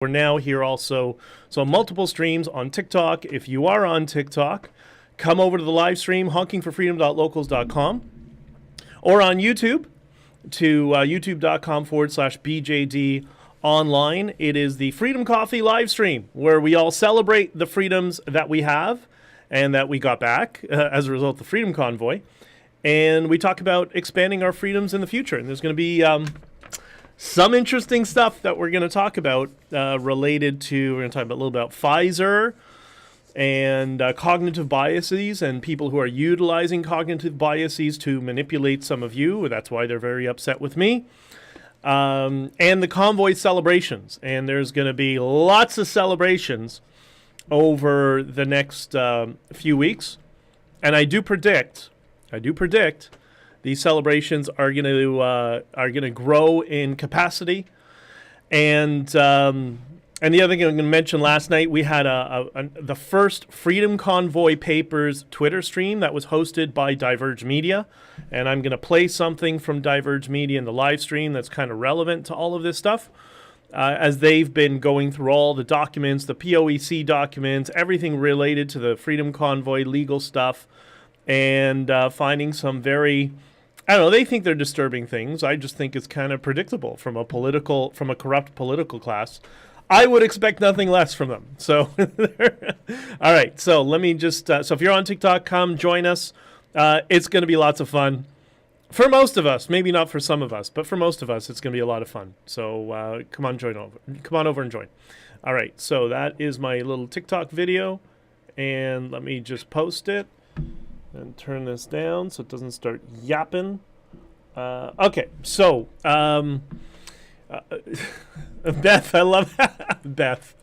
We're now here also, so multiple streams on TikTok. If you are on TikTok, come over to the live stream, honkingforfreedom.locals.com, or on YouTube to youtube.com/BJD online. It is the Freedom Coffee live stream where we all celebrate the freedoms that we have and that we got back as a result of the Freedom Convoy. And we talk about expanding our freedoms in the future. And there's going to be some interesting stuff that we're going to talk about related to, we're going to talk a little about Pfizer and cognitive biases and people who are utilizing cognitive biases to manipulate some of you. That's why they're very upset with me. And the Convoy celebrations. And there's going to be lots of celebrations over the next few weeks. And I do predict these celebrations are going to grow in capacity, and the other thing I'm going to mention, last night we had the first Freedom Convoy Papers Twitter stream that was hosted by Diverge Media, and I'm going to play something from Diverge Media in the live stream that's kind of relevant to all of this stuff, as they've been going through all the documents, the POEC documents, everything related to the Freedom Convoy legal stuff, and finding some very, I don't know, they think they're disturbing things. I just think it's kind of predictable from a corrupt political class. I would expect nothing less from them. So, all right. So let me just, so if you're on TikTok, come join us. It's going to be lots of fun. For most of us, maybe not for some of us, but for most of us, it's going to be a lot of fun. So come on over and join. All right. So that is my little TikTok video. And let me just post it. And turn this down so it doesn't start yapping. Okay, so Beth, I love Beth.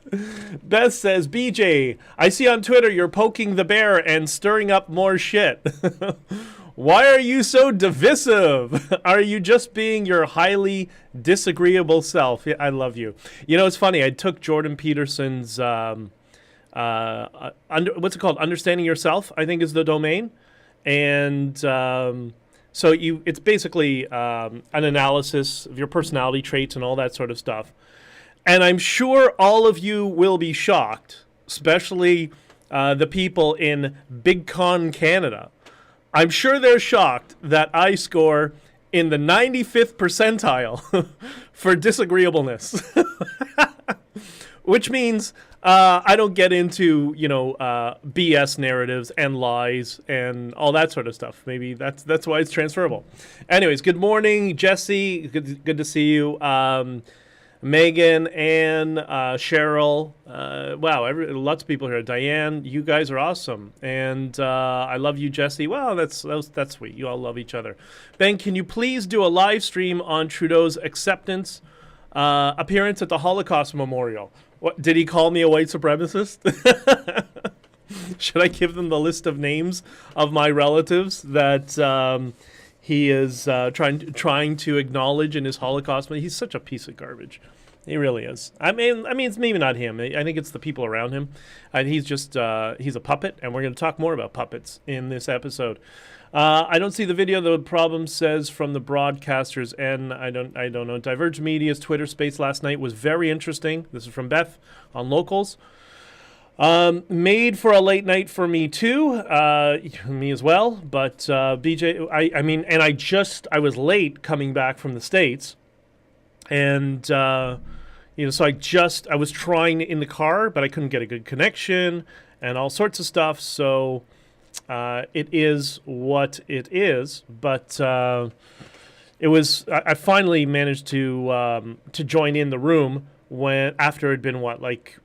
Beth says, BJ, I see on Twitter you're poking the bear and stirring up more shit. Why are you so divisive? Are you just being your highly disagreeable self? Yeah, I love you. You know, it's funny. I took Jordan Peterson's what's it called? Understanding Yourself, I think, is the domain. And so it's basically an analysis of your personality traits and all that sort of stuff. And I'm sure all of you will be shocked, especially the people in Big Con Canada. I'm sure they're shocked that I score in the 95th percentile for disagreeableness. Which means I don't get into, BS narratives and lies and all that sort of stuff. Maybe that's why it's transferable. Anyways, good morning, Jesse. Good to see you. Megan, Anne, Cheryl. Wow, lots of people here. Diane, you guys are awesome. And I love you, Jesse. Wow, that's sweet. You all love each other. Ben, can you please do a live stream on Trudeau's acceptance appearance at the Holocaust Memorial? What, did he call me a white supremacist? Should I give them the list of names of my relatives that he is trying to acknowledge in his Holocaust? He's such a piece of garbage. He really is. I mean, it's maybe not him. I think it's the people around him. And he's just he's a puppet, and we're going to talk more about puppets in this episode. I don't see the video. The problem says from the broadcasters, and I don't know. Diverge Media's Twitter space last night was very interesting. This is from Beth on Locals. Made for a late night for me too, me as well. But BJ, I was late coming back from the States, and so I was trying in the car, but I couldn't get a good connection and all sorts of stuff. So. It is what it is, but it was. I finally managed to join in the room after it had been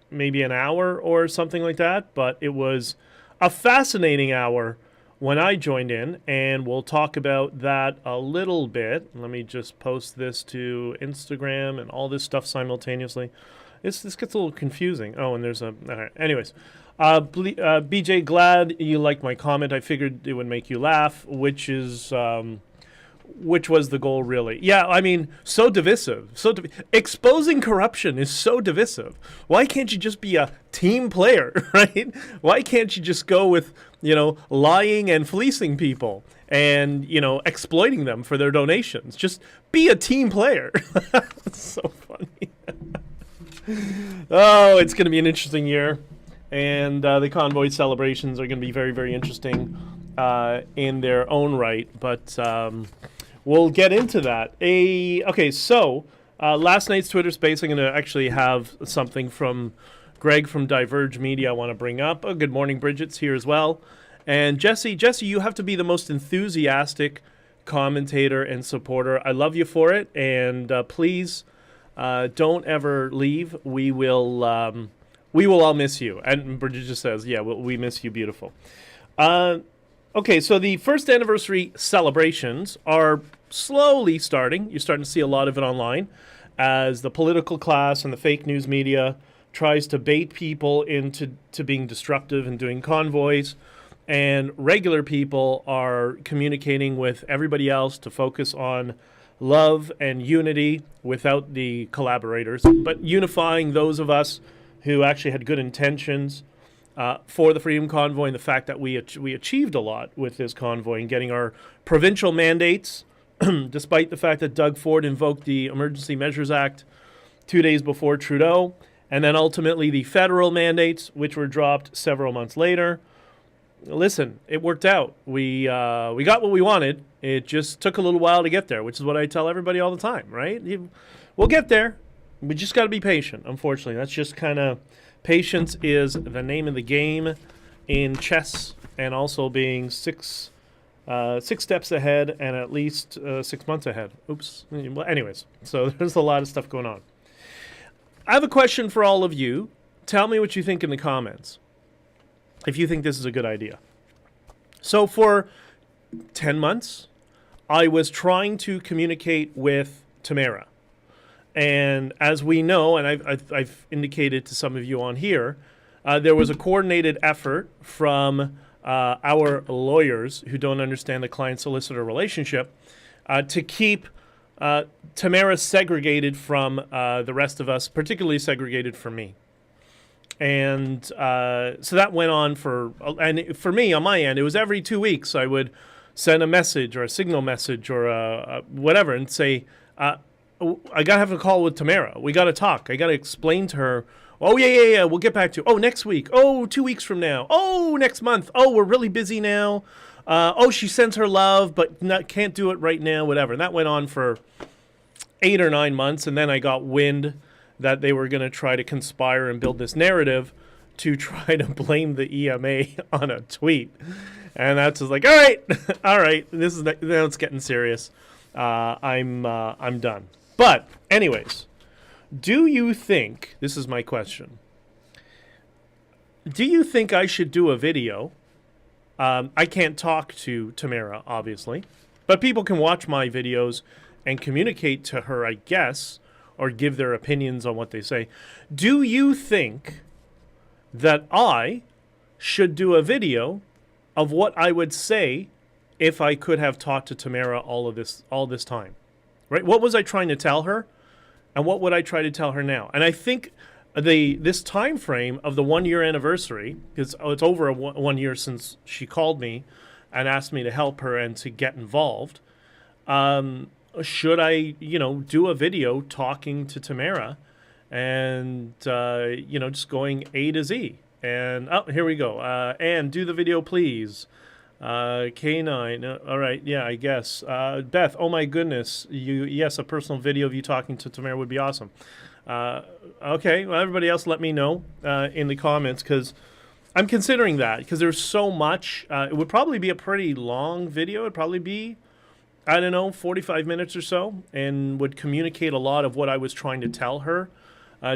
maybe an hour or something like that. But it was a fascinating hour when I joined in, and we'll talk about that a little bit. Let me just post this to Instagram and all this stuff simultaneously. This gets a little confusing. Oh, and there's all right. Anyways. BJ, glad you liked my comment. I figured it would make you laugh, which was the goal, really. Yeah, I mean, so divisive. Exposing corruption is so divisive. Why can't you just be a team player, right? Why can't you just go with, lying and fleecing people and, exploiting them for their donations? Just be a team player. It's so funny. Oh, it's going to be an interesting year. And the Convoy celebrations are going to be very, very interesting in their own right. But we'll get into that. Okay, so last night's Twitter space, I'm going to actually have something from Greg from Diverge Media I want to bring up. Oh, good morning, Bridget's here as well. And Jesse, you have to be the most enthusiastic commentator and supporter. I love you for it. And please don't ever leave. We will all miss you. And Bridget just says, yeah, we miss you, beautiful. Okay, so the first anniversary celebrations are slowly starting. You're starting to see a lot of it online as the political class and the fake news media tries to bait people into being destructive and doing convoys. And regular people are communicating with everybody else to focus on love and unity without the collaborators, but unifying those of us who actually had good intentions for the Freedom Convoy, and the fact that we achieved a lot with this convoy and getting our provincial mandates, despite the fact that Doug Ford invoked the Emergency Measures Act 2 days before Trudeau, and then ultimately the federal mandates, which were dropped several months later. Listen, it worked out. We got what we wanted. It just took a little while to get there, which is what I tell everybody all the time, right? We'll get there. We just got to be patient, unfortunately. That's just kind of, patience is the name of the game in chess, and also being six steps ahead and at least 6 months ahead. Oops. Well, anyways, so there's a lot of stuff going on. I have a question for all of you. Tell me what you think in the comments, if you think this is a good idea. So for 10 months, I was trying to communicate with Tamara. And as we know, and I've indicated to some of you on here, there was a coordinated effort from our lawyers who don't understand the client-solicitor relationship to keep Tamara segregated from the rest of us, particularly segregated from me. And so that went on and for me, on my end, it was every 2 weeks I would send a message or a signal message or whatever and say, I got to have a call with Tamara. We got to talk. I got to explain to her, oh, yeah, we'll get back to you. Oh, next week. Oh, 2 weeks from now. Oh, next month. Oh, we're really busy now. Oh, she sends her love, but can't do it right now, whatever. And that went on for 8 or 9 months, and then I got wind that they were going to try to conspire and build this narrative to try to blame the EMA on a tweet. And that's just like, all right, now it's getting serious. I'm done. But anyways, do you think, this is my question, do you think I should do a video? I can't talk to Tamara, obviously, but people can watch my videos and communicate to her, I guess, or give their opinions on what they say. Do you think that I should do a video of what I would say if I could have talked to Tamara all this time? Right? What was I trying to tell her? And what would I try to tell her now? And I think this time frame of the 1 year anniversary, because it's over 1 year since she called me and asked me to help her and to get involved, should I, do a video talking to Tamara and, just going A to Z? And, here we go. And do the video, please. K9, all right, yeah, I guess. Beth, oh my goodness, yes, a personal video of you talking to Tamara would be awesome. Okay, well, everybody else let me know in the comments, because I'm considering that, because there's so much. It would probably be a pretty long video. It'd probably be, 45 minutes or so, and would communicate a lot of what I was trying to tell her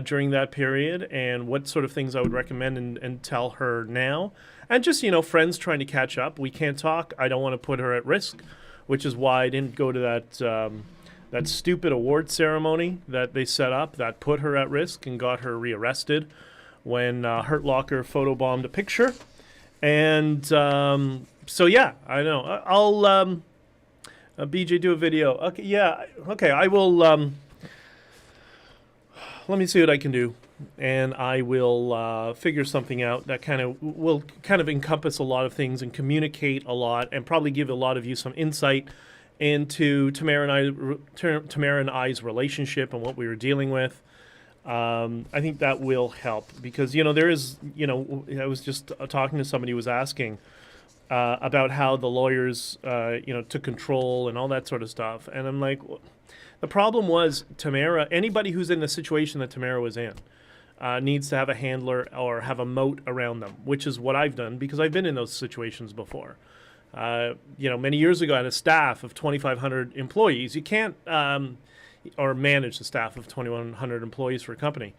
during that period, and what sort of things I would recommend and tell her now. And just, friends trying to catch up. We can't talk. I don't want to put her at risk, which is why I didn't go to that stupid award ceremony that they set up that put her at risk and got her rearrested when Hurt Locker photobombed a picture. And so, yeah, I know. I'll BJ do a video. Okay, yeah, okay, I will. Let me see what I can do. And I will figure something out that will encompass a lot of things and communicate a lot, and probably give a lot of you some insight into Tamara and I's relationship and what we were dealing with. I think that will help because, there is, I was just talking to somebody who was asking about how the lawyers, took control and all that sort of stuff. And I'm like, the problem was Tamara, anybody who's in the situation that Tamara was in, needs to have a handler or have a moat around them, which is what I've done because I've been in those situations before. Many years ago, I had a staff of 2,500 employees. You can't, or manage the staff of 2,100 employees for a company.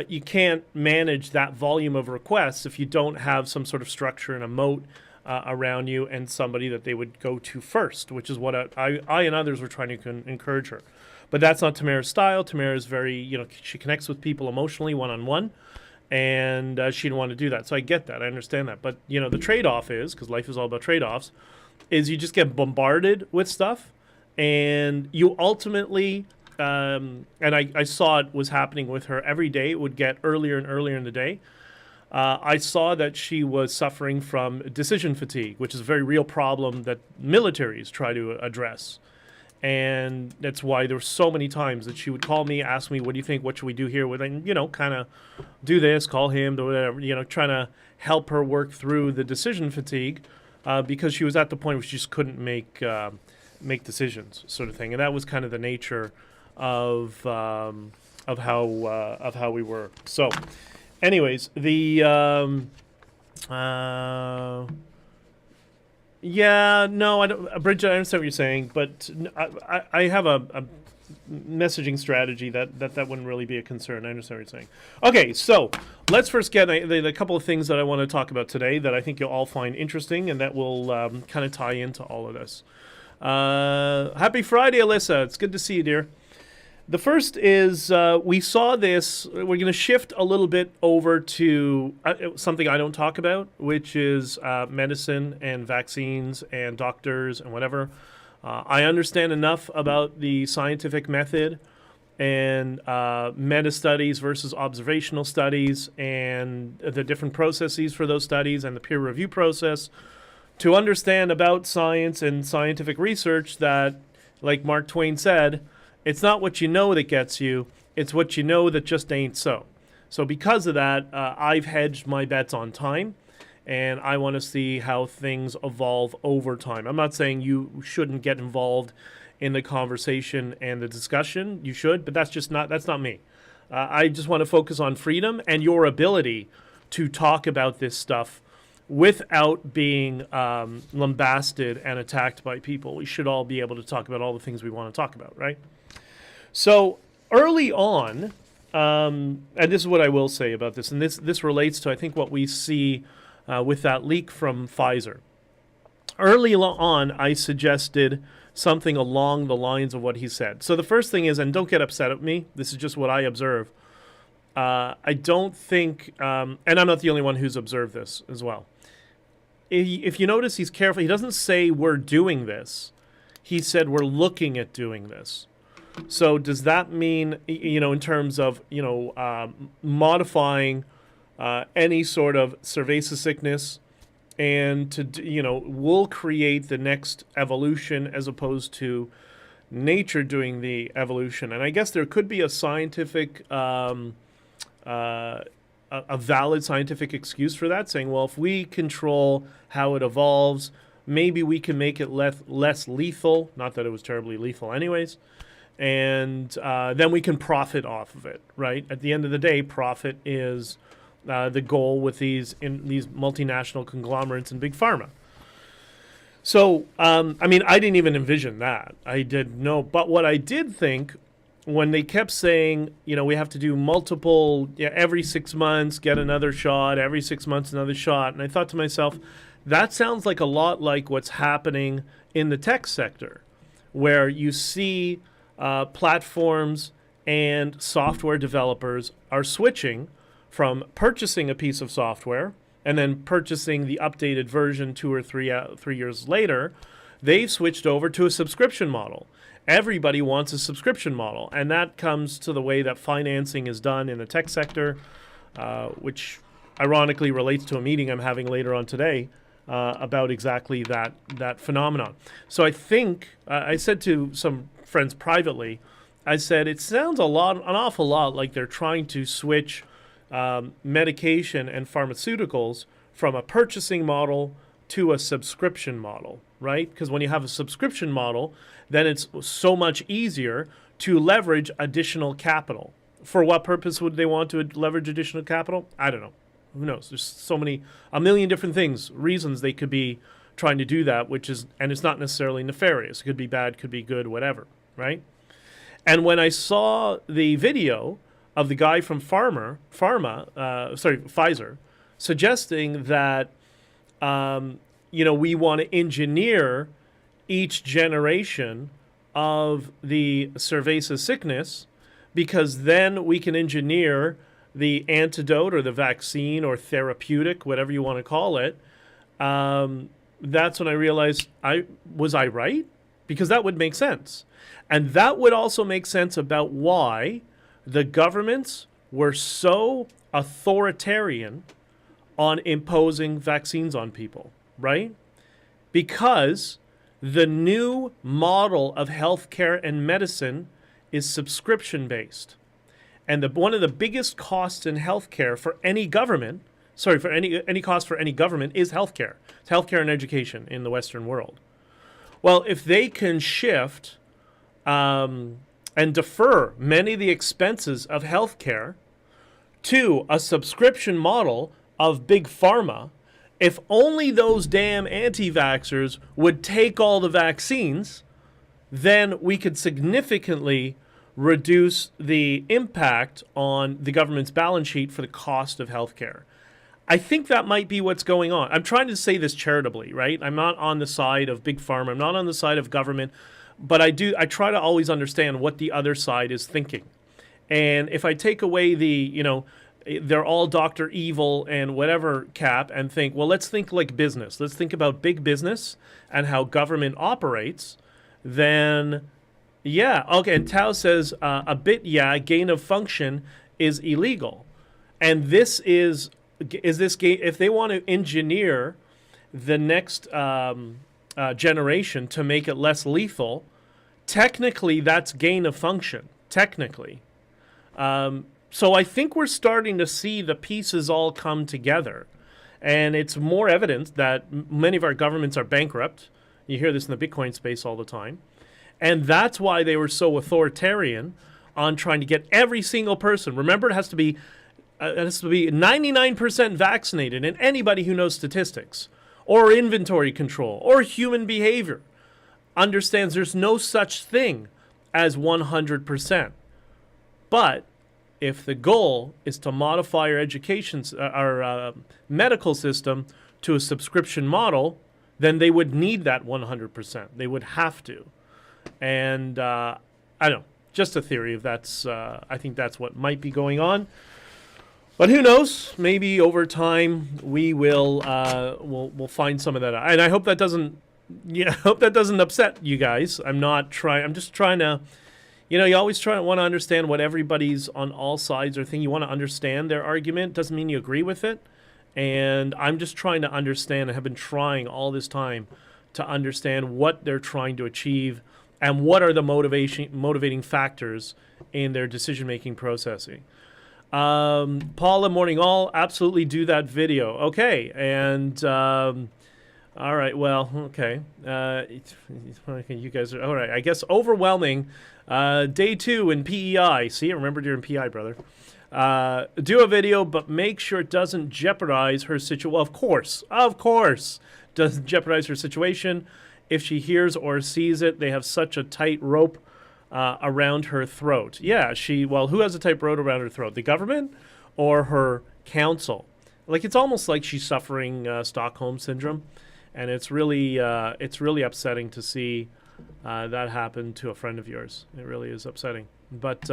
You can't manage that volume of requests if you don't have some sort of structure and a moat around you and somebody that they would go to first, which is what I and others were trying to encourage her. But that's not Tamara's style. Tamara is very, she connects with people emotionally one-on-one, and she didn't want to do that. So I get that. I understand that. But, the trade-off is, because life is all about trade-offs, is you just get bombarded with stuff, and you ultimately, and I saw it was happening with her every day. It would get earlier and earlier in the day. I saw that she was suffering from decision fatigue, which is a very real problem that militaries try to address. And that's why there were so many times that she would call me, ask me, what do you think? What should we do here? And, kind of do this, call him, do whatever, trying to help her work through the decision fatigue because she was at the point where she just couldn't make decisions, sort of thing. And that was kind of the nature of how we were. So, anyways, yeah, no, I don't, Bridget, I understand what you're saying, but I have a messaging strategy that wouldn't really be a concern. I understand what you're saying. Okay, so let's first get a couple of things that I want to talk about today that I think you'll all find interesting and that will kind of tie into all of this. Happy Friday, Alyssa. It's good to see you, dear. The first is we saw this. We're going to shift a little bit over to something I don't talk about, which is medicine and vaccines and doctors and whatever. I understand enough about the scientific method and meta-studies versus observational studies and the different processes for those studies and the peer review process to understand about science and scientific research that, like Mark Twain said, it's not what you know that gets you, it's what you know that just ain't so. So because of that, I've hedged my bets on time, and I want to see how things evolve over time. I'm not saying you shouldn't get involved in the conversation and the discussion. You should, but that's not me. I just want to focus on freedom and your ability to talk about this stuff without being lambasted and attacked by people. We should all be able to talk about all the things we want to talk about, right? So early on, and this is what I will say about this, and this relates to, I think, what we see with that leak from Pfizer. Early on, I suggested something along the lines of what he said. So the first thing is, and don't get upset at me, this is just what I observe. I don't think, and I'm not the only one who's observed this as well. If you notice, he's careful. He doesn't say we're doing this. He said we're looking at doing this. So does that mean, in terms of, modifying any sort of cerveza sickness and we'll create the next evolution as opposed to nature doing the evolution? And I guess there could be a scientific, a valid scientific excuse for that, saying, well, if we control how it evolves, maybe we can make it less lethal. Not that it was terribly lethal anyways. And then we can profit off of it, right? At the end of the day, profit is the goal with these multinational conglomerates and big pharma. So, I didn't even envision that. I didn't know. But what I did think, when they kept saying, we have to do multiple, every 6 months, get another shot, every 6 months, another shot. And I thought to myself, that sounds like a lot like what's happening in the tech sector, where you see platforms and software developers are switching from purchasing a piece of software and then purchasing the updated version 2 or 3 years later. They've switched over to a subscription model. Everybody wants a subscription model, and that comes to the way that financing is done in the tech sector, which ironically relates to a meeting I'm having later on today about exactly that phenomenon. So I think I said to some friends privately, I said, it sounds an awful lot like they're trying to switch medication and pharmaceuticals from a purchasing model to a subscription model, right? Because when you have a subscription model, then it's so much easier to leverage additional capital. For what purpose would they want to leverage additional capital? I don't know. Who knows? There's a million different reasons they could be trying to do that, and it's not necessarily nefarious. It could be bad, could be good, whatever, right? And when I saw the video of the guy from Pfizer, suggesting that, we want to engineer each generation of the cerveza sickness, because then we can engineer the antidote or the vaccine or therapeutic, whatever you want to call it. That's when I realized, was I right? Because that would make sense. And that would also make sense about why the governments were so authoritarian on imposing vaccines on people, right? Because the new model of healthcare and medicine is subscription-based. And one of the biggest costs in healthcare for any government, for any cost for any government is healthcare. It's healthcare and education in the Western world. Well, if they can shift and defer many of the expenses of healthcare to a subscription model of big pharma, if only those damn anti-vaxxers would take all the vaccines, then we could significantly reduce the impact on the government's balance sheet for the cost of healthcare. I think that might be what's going on. I'm trying to say this charitably, right? I'm not on the side of big pharma. I'm not on the side of government, but I try to always understand what the other side is thinking. And if I take away they're all Dr. Evil and whatever cap and think, well, let's think like business. Let's think about big business and how government operates, then yeah. Okay, and Tao says gain of function is illegal. And this is this game, if they want to engineer the next generation to make it less lethal, technically that's gain of function, technically. So I think we're starting to see the pieces all come together. And it's more evident that many of our governments are bankrupt. You hear this in the Bitcoin space all the time. And that's why they were so authoritarian on trying to get every single person. Remember, it has to be 99% vaccinated, and anybody who knows statistics or inventory control or human behavior understands there's no such thing as 100%. But if the goal is to modify our medical system to a subscription model, then they would need that 100%. They would have to. And I don't know, just a theory of that's. I think that's what might be going on. But who knows? Maybe over time we will we'll find some of that out. And I hope that doesn't. I hope that doesn't upset you guys. I'm just trying to. You always want to understand what everybody's on all sides are thinking. You want to understand their argument. Doesn't mean you agree with it. And I'm just trying to understand, and have been trying all this time to understand what they're trying to achieve and what are the motivating factors in their decision-making processing. Paula, morning all, absolutely do that video. Okay, and all right, well, okay. You guys are, all right, I guess overwhelming. Day 2 in PEI. See, I remembered you're in PEI, brother. Do a video, but make sure it doesn't jeopardize her situation. Well, of course, doesn't jeopardize her situation. If she hears or sees it, they have such a tight rope around her throat. Yeah, who has a tight rope around her throat? The government or her counsel? Like, it's almost like she's suffering Stockholm syndrome, and it's really upsetting to see that happen to a friend of yours. It really is upsetting. But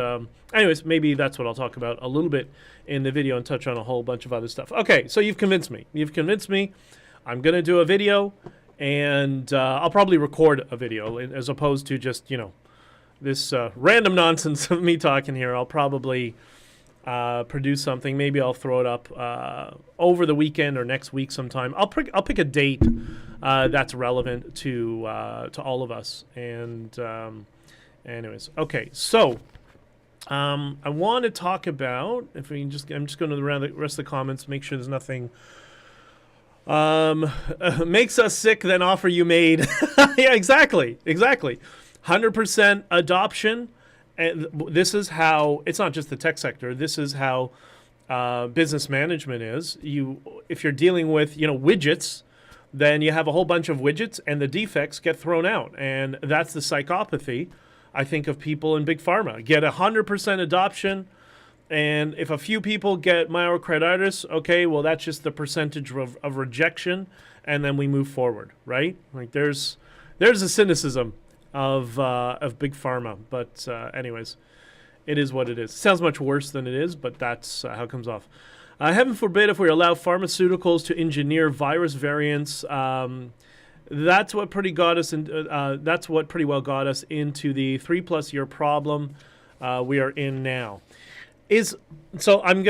anyways, maybe that's what I'll talk about a little bit in the video and touch on a whole bunch of other stuff. Okay, so you've convinced me. I'm going to do a video, and I'll probably record a video as opposed to just, this random nonsense of me talking here. I'll probably produce something. Maybe I'll throw it up over the weekend or next week sometime. I'll pick a date that's relevant to all of us. And anyways, okay. So I want to talk about, if we can just, I'm just going to around the rest of the comments, make sure there's nothing makes us sick, then offer you made. Yeah, exactly. 100% adoption. And this is how, it's not just the tech sector, this is how business management is. If you're dealing with, widgets, then you have a whole bunch of widgets and the defects get thrown out. And that's the psychopathy, I think, of people in big pharma. Get 100% adoption, and if a few people get myocarditis, okay, well, that's just the percentage of rejection, and then we move forward, right? Like there's a cynicism of big pharma, but anyways, it is what it is. It sounds much worse than it is, but that's how it comes off. Heaven forbid if we allow pharmaceuticals to engineer virus variants. That's what pretty got us. That's what pretty well got us into the 3+ year problem we are in now. I'm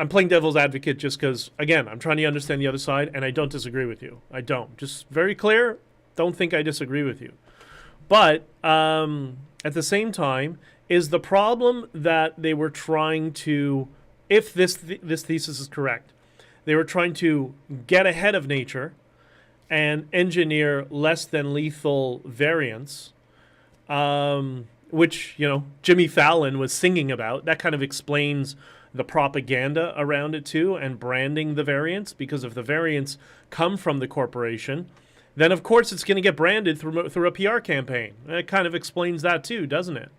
playing devil's advocate just because, again, I'm trying to understand the other side, and I don't disagree with you. I don't. Just very clear. Don't think I disagree with you. But at the same time, is the problem that they were trying to, if this thesis is correct, they were trying to get ahead of nature and engineer less than lethal variants, which, Jimmy Fallon was singing about. That kind of explains the propaganda around it too, and branding the variants, because if the variants come from the corporation, then of course it's going to get branded through a PR campaign. It kind of explains that too, doesn't it?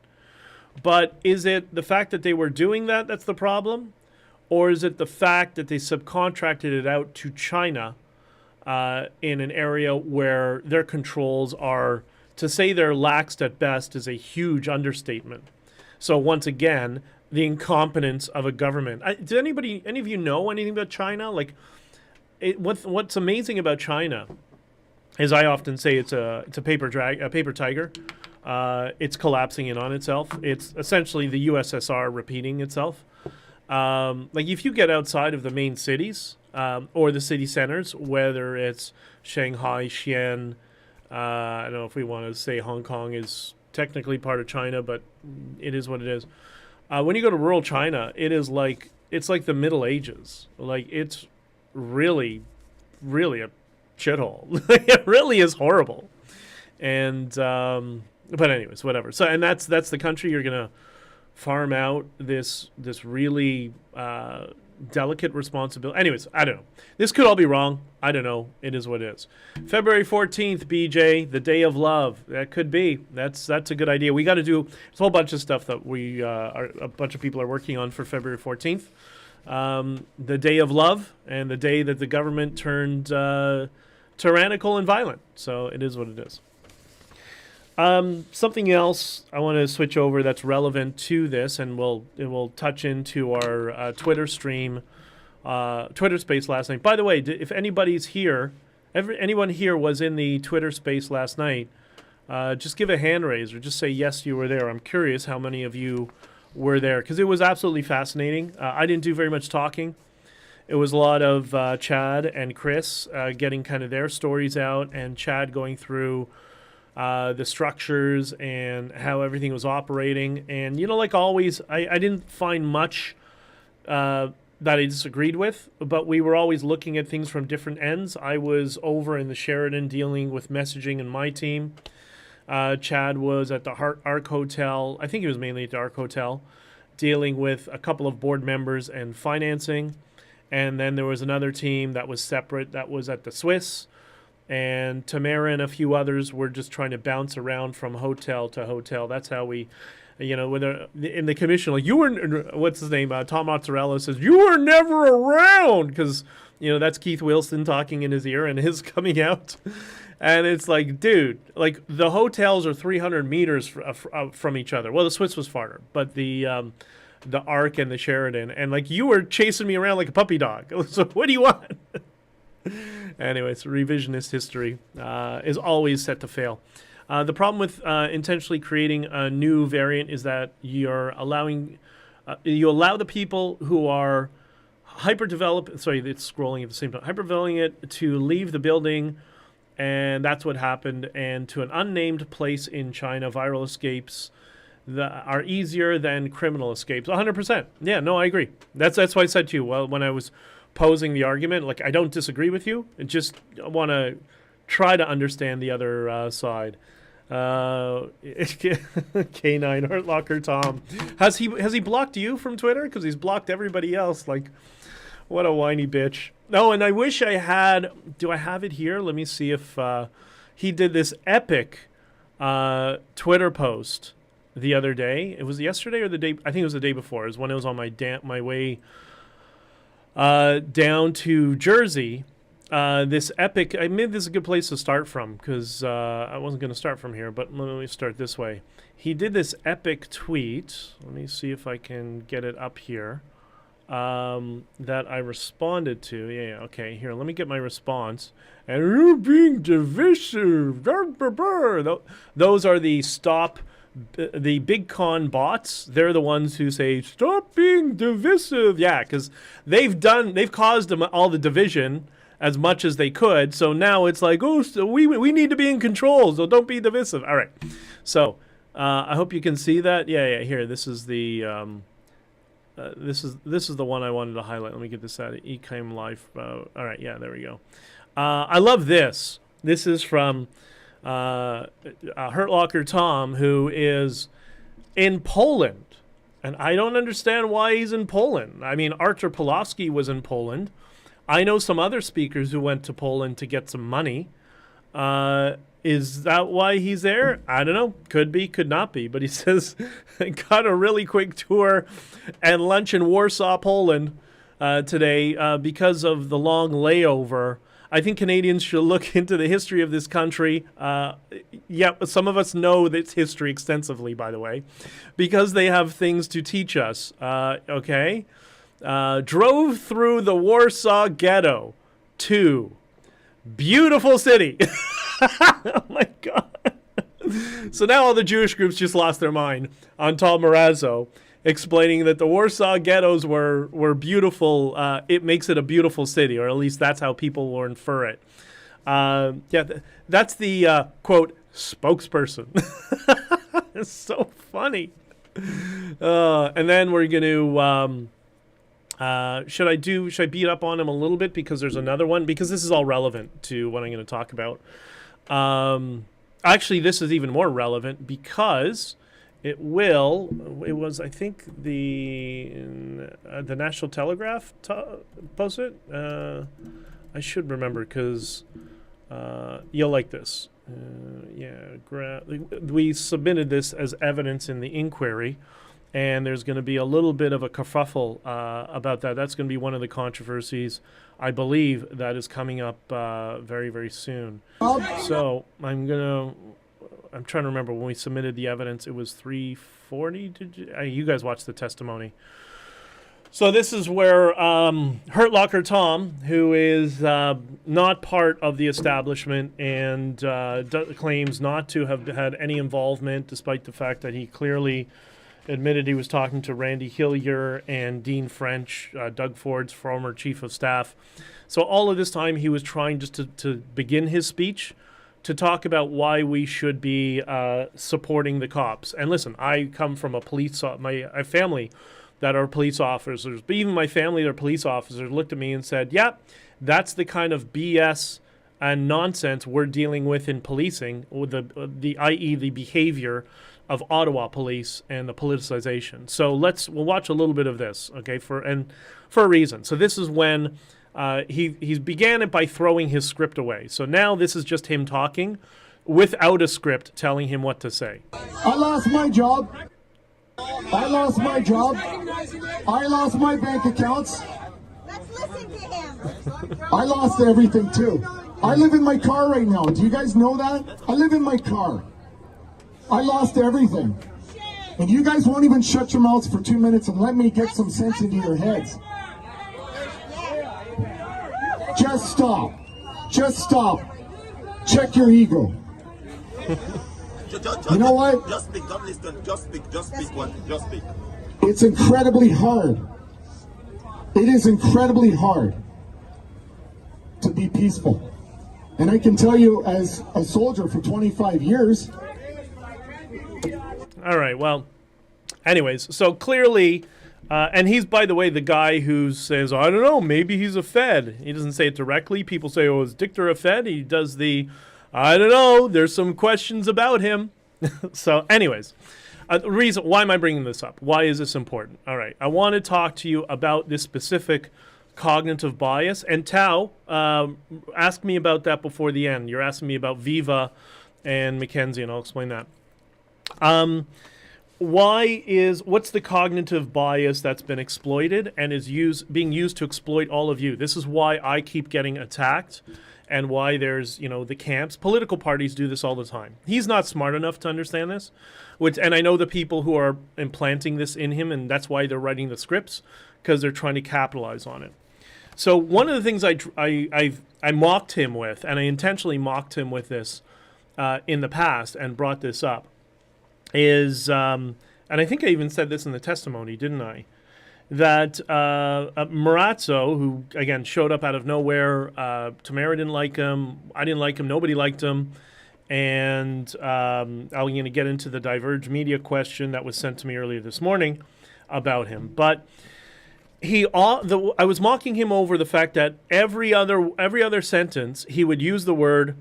But is it the fact that they were doing that that's the problem? Or is it the fact that they subcontracted it out to China in an area where their controls are, to say they're laxed at best is a huge understatement. So once again, the incompetence of a government. Does any of you know anything about China? Like, what's amazing about China is, I often say, it's a paper tiger. It's collapsing in on itself. It's essentially the USSR repeating itself. Like if you get outside of the main cities or the city centers, whether it's Shanghai, Xi'an, I don't know if we want to say Hong Kong is technically part of China, but it is what it is. When you go to rural China, it's like the Middle Ages. Like it's really, really a shithole. It really is horrible. And but anyways, whatever. So, and that's the country you're gonna farm out this really delicate responsibility. Anyways, I don't know. This could all be wrong. I don't know. It is what it is. February 14th, BJ, the Day of Love. That could be. That's a good idea. We got to do a whole bunch of stuff that a bunch of people are working on for February 14th. The Day of Love, and the day that the government turned tyrannical and violent. So it is what it is. Something else I want to switch over that's relevant to this, and it will touch into our Twitter stream, Twitter space last night. By the way, if anybody's here, anyone here was in the Twitter space last night, just give a hand raise or just say yes, you were there. I'm curious how many of you were there, because it was absolutely fascinating. I didn't do very much talking. It was a lot of Chad and Chris getting kind of their stories out, and Chad going through the structures and how everything was operating. And, like always, I didn't find much that I disagreed with, but we were always looking at things from different ends. I was over in the Sheraton dealing with messaging and my team. Chad was at the Ark Hotel. I think he was mainly at the Ark Hotel, dealing with a couple of board members and financing. And then there was another team that was separate that was at the Swiss. And Tamara and a few others were just trying to bounce around from hotel to hotel. That's how we, when in the commission, like, you were, what's his name? Tom Mozzarella says, you were never around, because, that's Keith Wilson talking in his ear and his coming out. And it's like, dude, like the hotels are 300 meters from each other. Well, the Swiss was farther, but the Ark and the Sheraton, and like you were chasing me around like a puppy dog. So what do you want? Anyways, revisionist history is always set to fail. The problem with intentionally creating a new variant is that you allow the people who are it's scrolling at the same time, hyperdeveloping it to leave the building, and that's what happened. And to an unnamed place in China, viral escapes are easier than criminal escapes. 100%. Yeah, no, I agree. That's why I said to you, well, when I was posing the argument, like, I don't disagree with you. I just want to try to understand the other side. K9 Hurt Locker Tom, has he blocked you from Twitter? Because he's blocked everybody else. Like, what a whiny bitch. No, and I wish I had. Do I have it here? Let me see if he did this epic Twitter post the other day. It was yesterday or the day. I think it was the day before. It was when it was on my way down to Jersey. This epic. I made this a good place to start from because I wasn't going to start from here, but let me start this way. He did this epic tweet. Let me see if I can get it up here. That I responded to. Yeah, okay. Here, let me get my response. And you're being divisive. Those are the big con bots. They're the ones who say stop being divisive. Yeah, because they've caused them all the division as much as they could. So now it's like, oh, so we need to be in control. So don't be divisive. All right. So I hope you can see that. Yeah. Here, this is the. This is the one I wanted to highlight. Let me get this out of Ecam Life. All right, yeah, there we go. I love this. This is from Hurt Locker Tom, who is in Poland. And I don't understand why he's in Poland. I mean, Artur Pawlowski was in Poland. I know some other speakers who went to Poland to get some money. Is that why he's there? I don't know. Could be, could not be. But he says, got a really quick tour and lunch in Warsaw, Poland today because of the long layover. I think Canadians should look into the history of this country. Yeah, some of us know its history extensively, by the way, because they have things to teach us. Okay? Drove through the Warsaw Ghetto to beautiful city. Oh my God. So now all the Jewish groups just lost their mind on Tom Marazzo explaining that the Warsaw ghettos were beautiful. It makes it a beautiful city, or at least that's how people will infer it. That's the, quote, spokesperson. It's so funny. And then we're going to... should I beat up on him a little bit because there's another one? Because this is all relevant to what I'm going to talk about. Actually, this is even more relevant because it was, I think, the National Telegraph posted it. I should remember because you'll like this. We submitted this as evidence in the inquiry. And there's going to be a little bit of a kerfuffle about that. That's going to be one of the controversies, I believe, that is coming up very, very soon. So I'm trying to remember when we submitted the evidence. It was 340. You guys watched the testimony. So this is where Hurt Locker Tom, who is not part of the establishment and claims not to have had any involvement, despite the fact that he clearly admitted he was talking to Randy Hillier and Dean French, Doug Ford's former chief of staff. So all of this time he was trying just to begin his speech to talk about why we should be supporting the cops. And listen, I come from a my family that are police officers, but even my family that are police officers looked at me and said, yeah, that's the kind of BS and nonsense we're dealing with in policing, with i.e. the behavior of Ottawa police and the politicization. So we'll watch a little bit of this, okay, for a reason. So this is when he began it by throwing his script away. So now this is just him talking without a script telling him what to say. I lost my job. I lost my job. I lost my bank accounts. Let's listen to him. I lost everything too. I live in my car right now. Do you guys know that? I live in my car. I lost everything. And you guys won't even shut your mouths for 2 minutes and let me get some sense into your heads. Just stop. Just stop. Check your ego. You know what? Just speak, don't listen. Just speak. It's incredibly hard. It is incredibly hard to be peaceful. And I can tell you, as a soldier for 25 years... All right, well, Anyways, so clearly, and he's, by the way, the guy who says, I don't know, maybe he's a Fed. He doesn't say it directly. People say, oh, is Dichter a Fed? He does the, I don't know, there's some questions about him. So anyways, the reason, why am I bringing this up? Why is this important? All right, I want to talk to you about this specific cognitive bias. And Tao, ask me about that before the end. You're asking me about Viva and Mackenzie, and I'll explain that. What's the cognitive bias that's been exploited and is being used to exploit all of you? This is why I keep getting attacked, and why there's, the camps. Political parties do this all the time. He's not smart enough to understand this, and I know the people who are implanting this in him, and that's why they're writing the scripts, because they're trying to capitalize on it. So one of the things I mocked him with, and I intentionally mocked him with this in the past and brought this up, is, and I think I even said this in the testimony, didn't I? That Marazzo, who, again, showed up out of nowhere, Tamara didn't like him, I didn't like him, nobody liked him, and I'm going to get into the Diverge Media question that was sent to me earlier this morning about him. But I was mocking him over the fact that every other sentence, he would use the word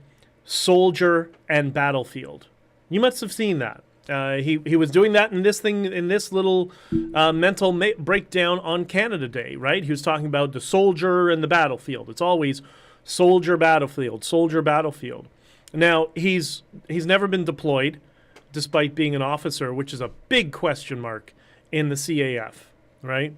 soldier and battlefield. You must have seen that. He was doing that in this little mental breakdown on Canada Day, right? He was talking about the soldier and the battlefield. It's always soldier, battlefield, soldier, battlefield. Now, he's never been deployed, despite being an officer, which is a big question mark in the CAF, right?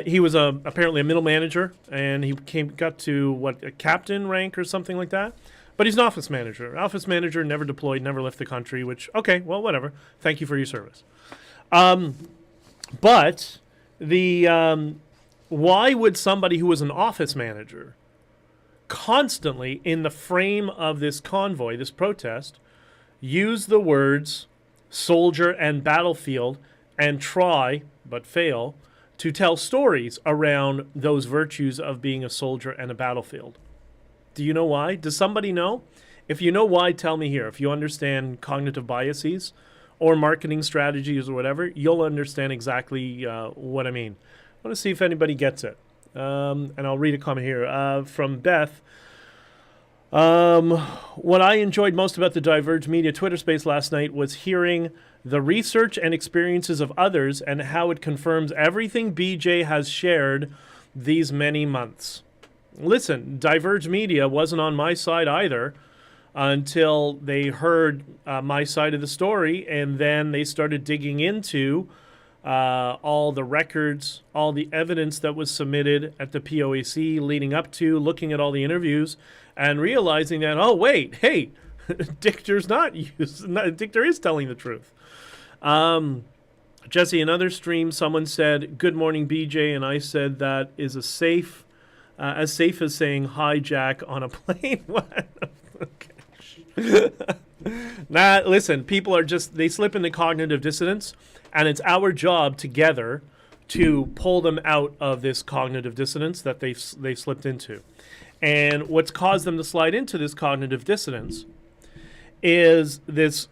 He was apparently a middle manager, and he got to, a captain rank or something like that? But he's an office manager. Office manager, never deployed, never left the country, which, okay, well, whatever. Thank you for your service. But why would somebody who was an office manager constantly, in the frame of this convoy, this protest, use the words soldier and battlefield and try, but fail, to tell stories around those virtues of being a soldier and a battlefield? Do you know why? Does somebody know? If you know why, tell me here. If you understand cognitive biases or marketing strategies or whatever, you'll understand exactly what I mean. I want to see if anybody gets it. And I'll read a comment here from Beth. What I enjoyed most about the Diverge Media Twitter space last night was hearing the research and experiences of others and how it confirms everything BJ has shared these many months. Listen, Diverge Media wasn't on my side either until they heard my side of the story, and then they started digging into all the records, all the evidence that was submitted at the POAC leading up to, looking at all the interviews, and realizing that, oh, wait, hey, Dichter is telling the truth. Jesse, another stream, someone said, good morning, BJ, and I said that is as safe as saying hi, Jack, on a plane. Okay. Nah, listen, people are they slip into cognitive dissonance, and it's our job together to pull them out of this cognitive dissonance that they've slipped into. And what's caused them to slide into this cognitive dissonance is this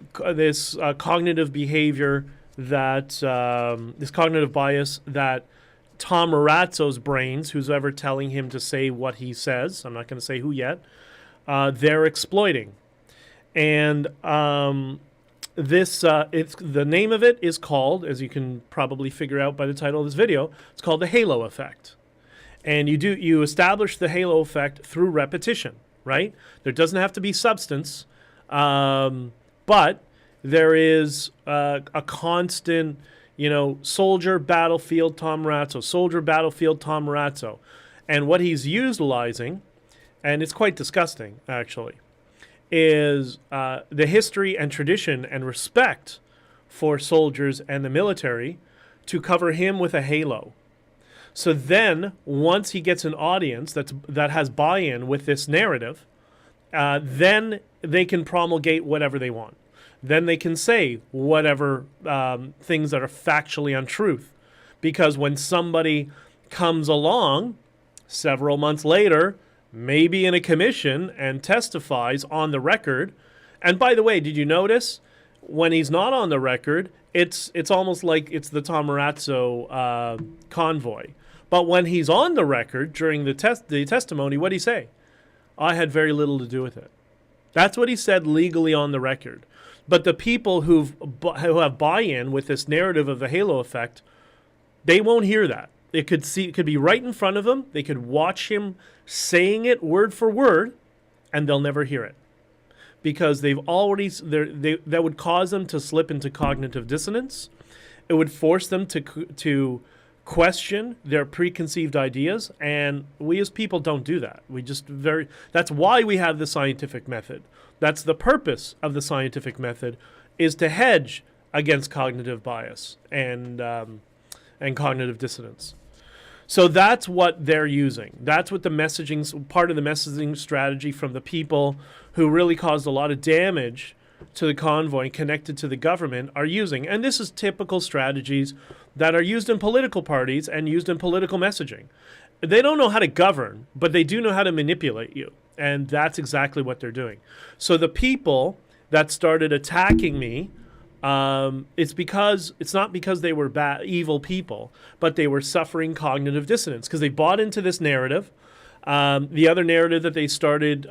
cognitive behavior that this cognitive bias that Tom Marazzo's brains, who's ever telling him to say what he says, I'm not going to say who yet, they're exploiting. And the name of it is called, as you can probably figure out by the title of this video, it's called the Hallow effect. And you establish the Hallow effect through repetition, right? There doesn't have to be substance, but there is a constant, soldier, battlefield, Tom Marazzo, soldier, battlefield, Tom Marazzo. And what he's utilizing, and it's quite disgusting, actually, is the history and tradition and respect for soldiers and the military to cover him with a halo. So then, once he gets an audience that has buy-in with this narrative, then they can promulgate whatever they want. Then they can say whatever things that are factually untruth. Because when somebody comes along several months later, maybe in a commission, and testifies on the record, and by the way, did you notice when he's not on the record, it's almost like it's the Tom Marazzo convoy. But when he's on the record during the testimony, what did he say? I had very little to do with it. That's what he said legally on the record. But the people who have buy-in with this narrative of the halo effect, they won't hear that. It could be right in front of them. They could watch him saying it word for word, and they'll never hear it. Because that would cause them to slip into cognitive dissonance. It would force them to question their preconceived ideas, and we as people don't do that. That's why we have the scientific method. That's the purpose of the scientific method, is to hedge against cognitive bias and cognitive dissonance. So that's what they're using. That's what part of the messaging strategy from the people who really caused a lot of damage to the convoy connected to the government are using. And this is typical strategies that are used in political parties and used in political messaging. They don't know how to govern, but they do know how to manipulate you. And that's exactly what they're doing. So the people that started attacking me, it's not because they were evil people, but they were suffering cognitive dissonance because they bought into this narrative. The other narrative that they started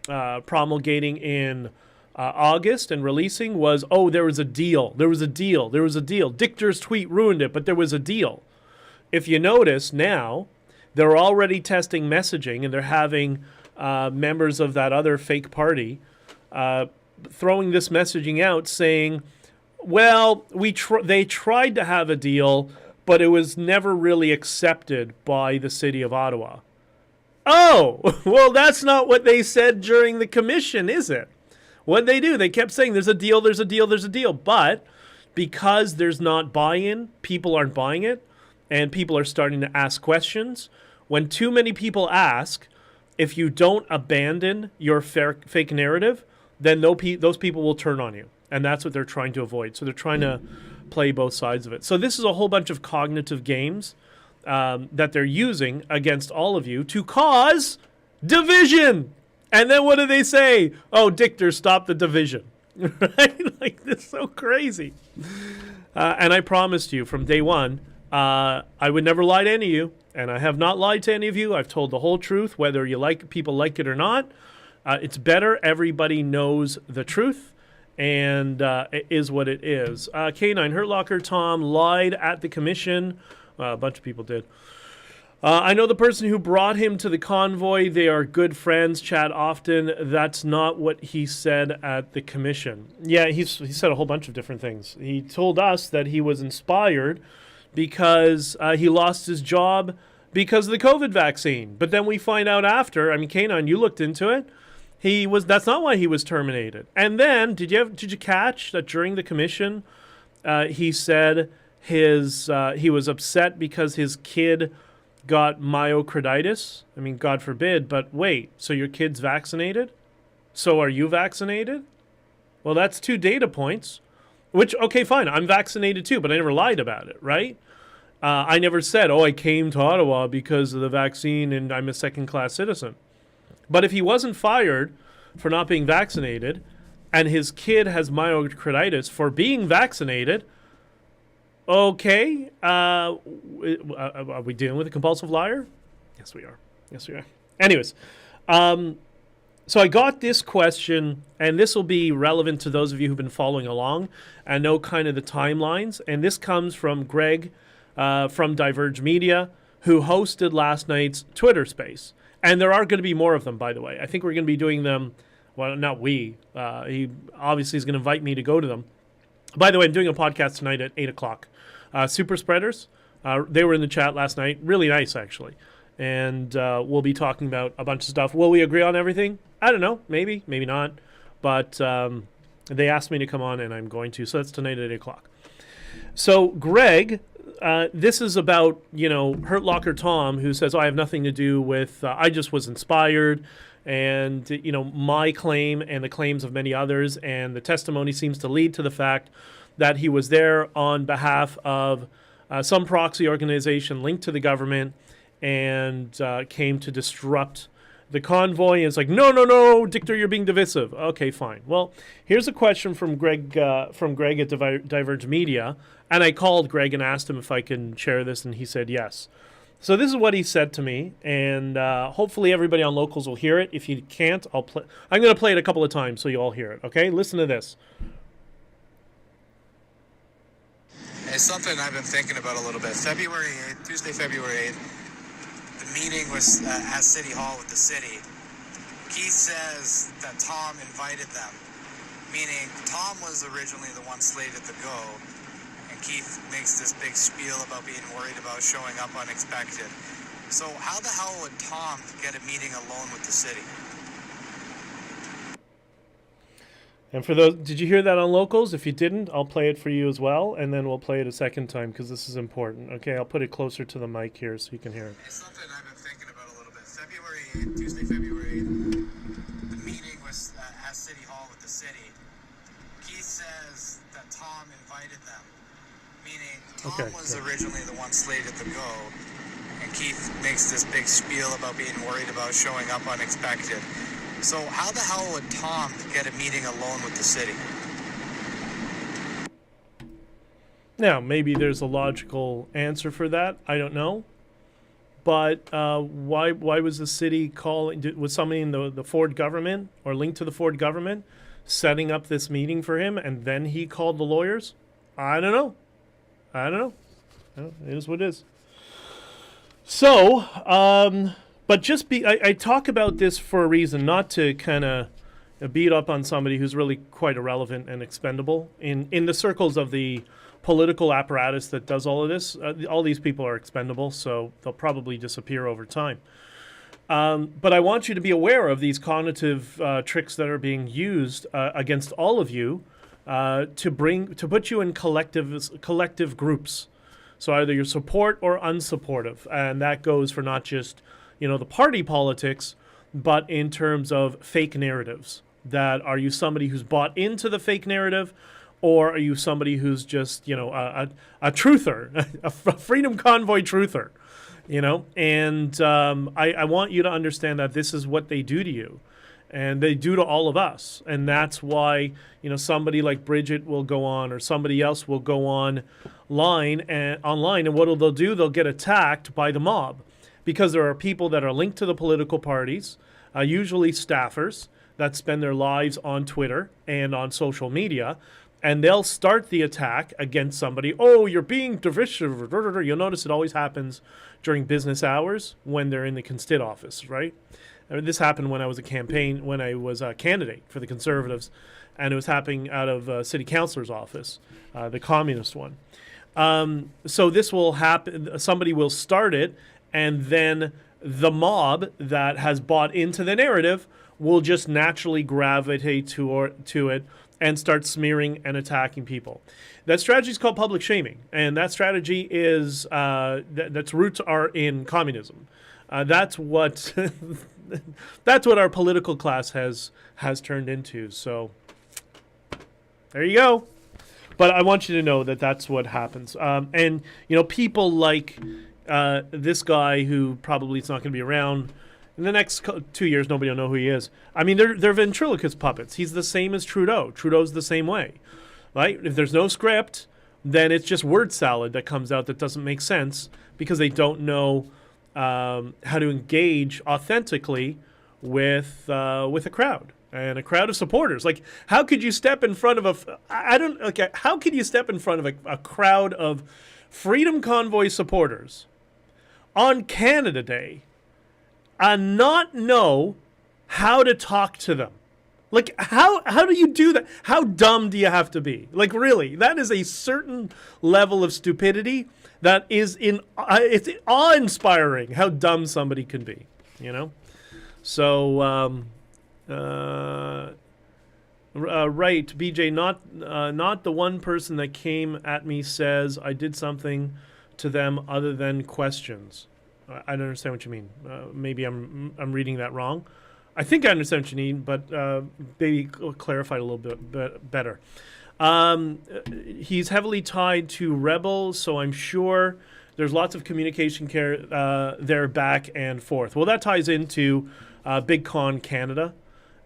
promulgating in August and releasing was, there was a deal. Dichter's tweet ruined it, but there was a deal. If you notice now, they're already testing messaging, and they're having members of that other fake party throwing this messaging out saying, well, they tried to have a deal, but it was never really accepted by the city of Ottawa. Oh, well, that's not what they said during the commission, is it? What they do, they kept saying there's a deal. But because there's not buy-in, people aren't buying it, and people are starting to ask questions. When too many people ask, if you don't abandon your fake narrative, then those people will turn on you. And that's what they're trying to avoid. So they're trying to play both sides of it. So this is a whole bunch of cognitive games that they're using against all of you to cause division. And then what do they say? Oh, Dichter, stop the division. Right? Like, this is so crazy. And I promised you from day one, I would never lie to any of you. And I have not lied to any of you. I've told the whole truth, whether people like it or not. It's better everybody knows the truth, and it is what it is. K9, Hurt Locker Tom lied at the commission. A bunch of people did. I know the person who brought him to the convoy. They are good friends, chat often. That's not what he said at the commission. Yeah, he said a whole bunch of different things. He told us that he was inspired because he lost his job because of the COVID vaccine. But then we find out after, K9, you looked into it. That's not why he was terminated. And then, did you catch that during the commission, he said he was upset because his kid got myocarditis? God forbid, but wait, so your kid's vaccinated? So are you vaccinated? Well, that's 2 data points, which, okay, fine, I'm vaccinated too, but I never lied about it, right? I never said, I came to Ottawa because of the vaccine and I'm a second-class citizen. But if he wasn't fired for not being vaccinated and his kid has myocarditis for being vaccinated, okay, are we dealing with a compulsive liar? Yes, we are. Anyways, so I got this question, and this will be relevant to those of you who've been following along and know kind of the timelines. And this comes from Greg from Diverge Media, who hosted last night's Twitter space. And there are going to be more of them, by the way. I think we're going to be doing them. Well, not we. He obviously is going to invite me to go to them. By the way, I'm doing a podcast tonight at 8 o'clock. Super Spreaders, they were in the chat last night. Really nice, actually. And we'll be talking about a bunch of stuff. Will we agree on everything? I don't know. Maybe, maybe not. But they asked me to come on, and I'm going to. So that's tonight at 8 o'clock. So Greg, this is about, Hurt Locker Tom, who says, I have nothing to do with, I just was inspired. And, my claim and the claims of many others. And the testimony seems to lead to the fact that he was there on behalf of some proxy organization linked to the government and came to disrupt the Convoy, and it's like, no, Dichter, you're being divisive. Okay, fine. Well, here's a question from Greg at Diverge Media, and I called Greg and asked him if I can share this, and he said yes. So this is what he said to me, and hopefully everybody on Locals will hear it. If you can't, I'm going to play it a couple of times so you all hear it, okay? Listen to this. It's something I've been thinking about a little bit. Tuesday, February 8th, the meeting was at City Hall with the city. Keith says that Tom invited them, meaning Tom was originally the one slated to go, and Keith makes this big spiel about being worried about showing up unexpected. So how the hell would Tom get a meeting alone with the city? And for those, did you hear that on Locals? If you didn't, I'll play it for you as well, and then we'll play it a second time because this is important. Okay, I'll put it closer to the mic here so you can hear it. It's something I've been thinking about a little bit. Tuesday, February 8th, the meeting was at City Hall with the city. Keith says that Tom invited them, meaning Tom was originally the one slated to go, and Keith makes this big spiel about being worried about showing up unexpected. So how the hell would Tom get a meeting alone with the city? Now, maybe there's a logical answer for that. I don't know. But why was the city calling? Was somebody in the Ford government or linked to the Ford government setting up this meeting for him, and then he called the lawyers? I don't know. It is what it is. So, but just I talk about this for a reason, not to kind of beat up on somebody who's really quite irrelevant and expendable in the circles of the political apparatus that does all of this. All these people are expendable, so they'll probably disappear over time. But I want you to be aware of these cognitive tricks that are being used against all of you to put you in collective groups. So either you're support or unsupportive, and that goes for not just the party politics, but in terms of fake narratives. That are you somebody who's bought into the fake narrative, or are you somebody who's just a truther, a Freedom Convoy truther, And I want you to understand that this is what they do to you, and they do to all of us, and that's why somebody like Bridget will go on, or somebody else will go online, and what they'll do, they'll get attacked by the mob. Because there are people that are linked to the political parties, usually staffers, that spend their lives on Twitter and on social media, and they'll start the attack against somebody. Oh, you're being divisive. You'll notice it always happens during business hours when they're in the Constitut office, right? I mean, this happened when I was when I was a candidate for the Conservatives, and it was happening out of city councilor's office, the communist one. So this will happen. Somebody will start it, and then the mob that has bought into the narrative will just naturally gravitate to it and start smearing and attacking people. That strategy is called public shaming, and that strategy is that's roots are in communism. That's what that's what our political class has turned into. So there you go. But I want you to know that that's what happens. And people like this guy who probably is not going to be around in the next 2 years. Nobody will know who he is. I mean, they're ventriloquist puppets. He's the same as Trudeau. Trudeau's the same way, right? If there's no script, then it's just word salad that comes out that doesn't make sense because they don't know how to engage authentically with a crowd and a crowd of supporters. Like, how could you step in front of how could you step in front of a crowd of Freedom Convoy supporters on Canada Day and not know how to talk to them? Like, how do you do that? How dumb do you have to be? Like, really, that is a certain level of stupidity that is it's awe-inspiring how dumb somebody can be, So, right, BJ, not the one person that came at me says I did something to them other than questions. I don't understand what you mean. Maybe I'm reading that wrong. I think I understand what you mean, but maybe clarify it a little bit better. He's heavily tied to rebels, so I'm sure There's lots of communication there back and forth. Well, that ties into Big Con Canada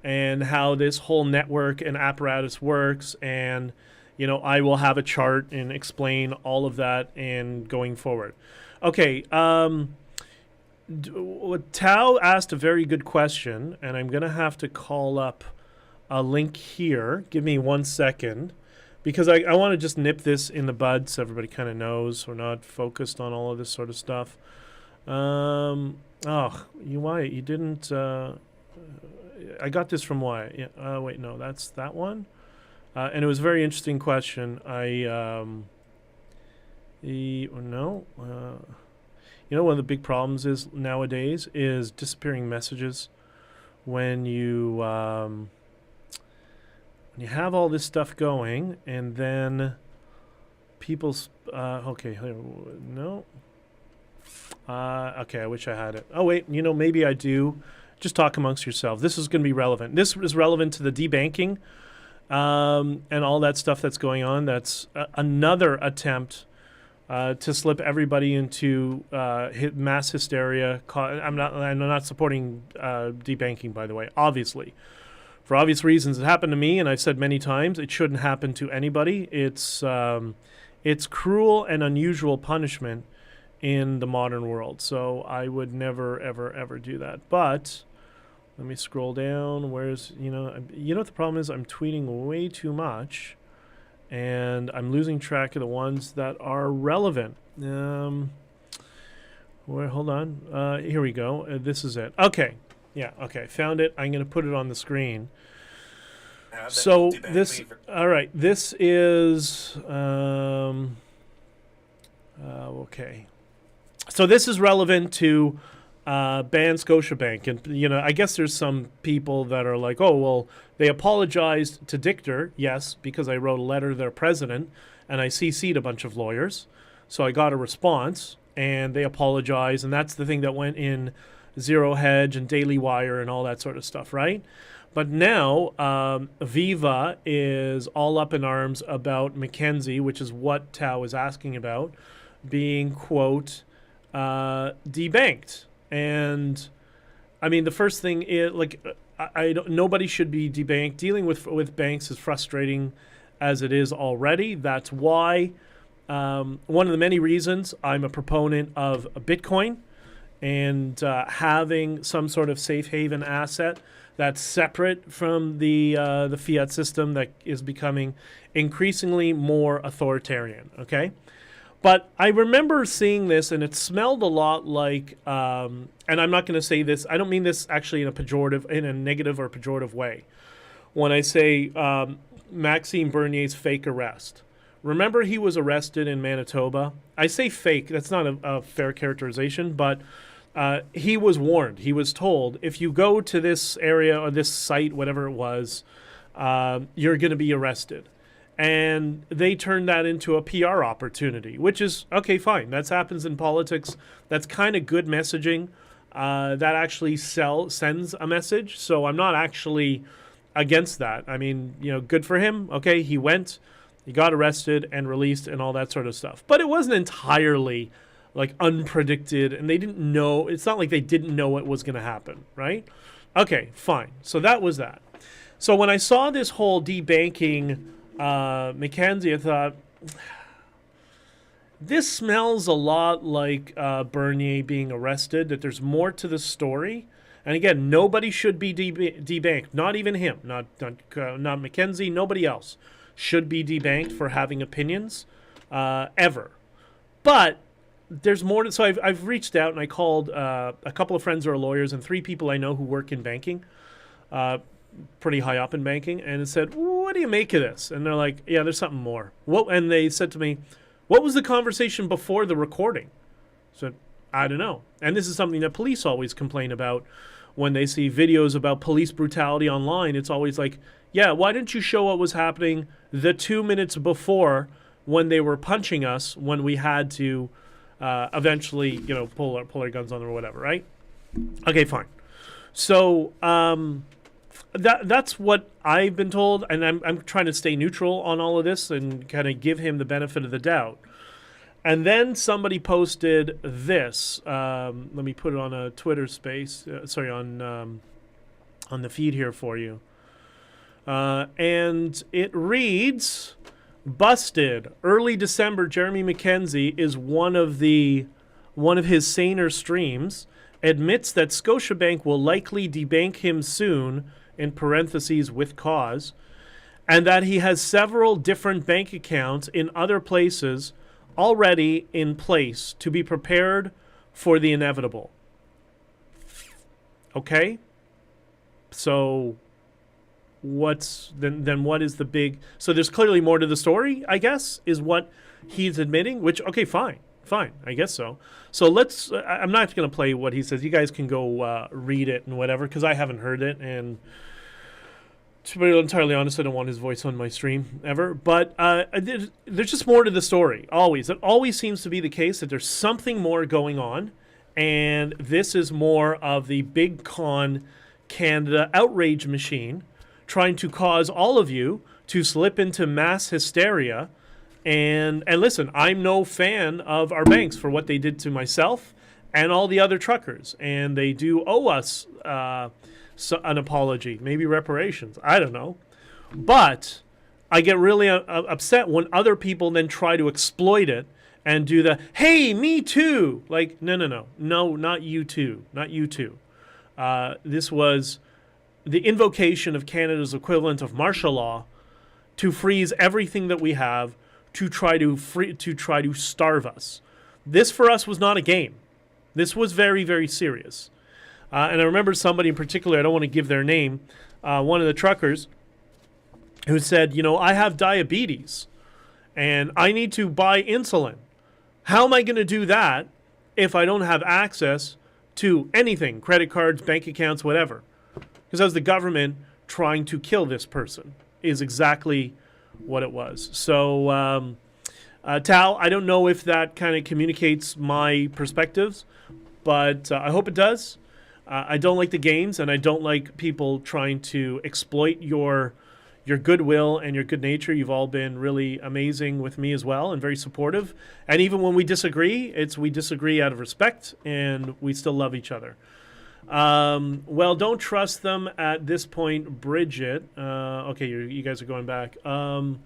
and how this whole network and apparatus works. And, you know, I will have a chart and explain all of that and going forward. Okay. Tao asked a very good question, and I'm going to have to call up a link here. Give me 1 second, because I want to just nip this in the bud so everybody kind of knows we're not focused on all of this sort of stuff. Wyatt, you didn't... I got this from Wyatt. Yeah. Wait, no, that's that one. And it was a very interesting question. You know, one of the big problems is nowadays is disappearing messages when you have all this stuff going, and then people's okay, no. Okay, I wish I had it. Oh wait, you know, maybe I do. Just talk amongst yourself. This is going to be relevant. This is relevant to the debanking and all that stuff that's going on. That's another attempt to slip everybody into mass hysteria. I'm not supporting debanking, by the way, obviously. For obvious reasons, it happened to me, and I've said many times, it shouldn't happen to anybody. It's cruel and unusual punishment in the modern world. So I would never, ever, ever do that. But let me scroll down. You know what the problem is? I'm tweeting way too much, and I'm losing track of the ones that are relevant. Hold on. Here we go. This is it. Okay. Yeah, okay. Found it. I'm going to put it on the screen. So this, all right, this is, okay. So this is relevant to ban Scotiabank. And, you know, I guess there's some people that are like, oh, well, they apologized to Dichter. Yes, because I wrote a letter to their president and I CC'd a bunch of lawyers. So I got a response and they apologized. And that's the thing that went in Zero Hedge and Daily Wire and all that sort of stuff, right? But now Viva is all up in arms about Mackenzie, which is what Tao is asking about, being, quote, debanked. And I mean, the first thing is, like, nobody should be debanked. Dealing with banks is frustrating as it is already. That's why one of the many reasons I'm a proponent of Bitcoin and having some sort of safe haven asset that's separate from the fiat system that is becoming increasingly more authoritarian, okay? But I remember seeing this, and it smelled a lot like, and I'm not going to say this, I don't mean this actually in a negative or pejorative way, when I say Maxime Bernier's fake arrest. Remember, he was arrested in Manitoba. I say fake, that's not a fair characterization, but he was warned. He was told, if you go to this area or this site, whatever it was, you're going to be arrested. And they turned that into a PR opportunity, which is, okay, fine. That happens in politics. That's kind of good messaging. That actually sends a message. So I'm not actually against that. I mean, you know, good for him. Okay, he went, he got arrested and released and all that sort of stuff. But it wasn't entirely like unpredicted, and they didn't know. It's not like they didn't know what was going to happen, right? Okay, fine. So that was that. So when I saw this whole debanking Mackenzie, I thought, this smells a lot like Bernier being arrested, that there's more to the story. And again, nobody should be debanked, not even him, not Mackenzie, nobody else should be debanked for having opinions ever. But there's more to, so I've reached out and I called a couple of friends who are lawyers and 3 people I know who work in banking, pretty high up in banking, and it said, what do you make of this? And they're like, yeah, there's something more. And they said to me, what was the conversation before the recording? I said, I don't know. And this is something that police always complain about when they see videos about police brutality online. It's always like, yeah, why didn't you show what was happening the 2 minutes before when they were punching us when we had to eventually, you know, pull our guns on them or whatever, right? Okay, fine. So that's what I've been told, and I'm trying to stay neutral on all of this and kind of give him the benefit of the doubt. And then somebody posted this. Let me put it on a Twitter space. On the feed here for you. And it reads, busted. Early December, Jeremy McKenzie is one of his saner streams, admits that Scotiabank will likely debank him soon, in parentheses, with cause, and that he has several different bank accounts in other places already in place to be prepared for the inevitable. Okay? So what is the big... So there's clearly more to the story, I guess, is what he's admitting, which, okay, fine, I guess so. So I'm not going to play what he says. You guys can go read it and whatever, because I haven't heard it, and to be entirely honest, I don't want his voice on my stream ever. But there's just more to the story, always. It always seems to be the case that there's something more going on, and this is more of the big con Canada outrage machine trying to cause all of you to slip into mass hysteria. And listen, I'm no fan of our banks for what they did to myself and all the other truckers. And they do owe us an apology, maybe reparations. I don't know. But I get really upset when other people then try to exploit it and do the, hey, me too. Like, no, not you too. Not you too. This was the invocation of Canada's equivalent of martial law to freeze everything that we have to try to starve us. This for us was not a game. This was very, very serious. And I remember somebody in particular, I don't want to give their name, one of the truckers who said, I have diabetes and I need to buy insulin. How am I going to do that if I don't have access to anything, credit cards, bank accounts, whatever? Because that was the government trying to kill this person, is exactly what it was. So, Tal, I don't know if that kind of communicates my perspectives, but I hope it does. I don't like the games, and I don't like people trying to exploit your goodwill and your good nature. You've all been really amazing with me as well, and very supportive. And even when we disagree, we disagree out of respect, and we still love each other. Well, don't trust them at this point, Bridget. Okay, you guys are going back. I'm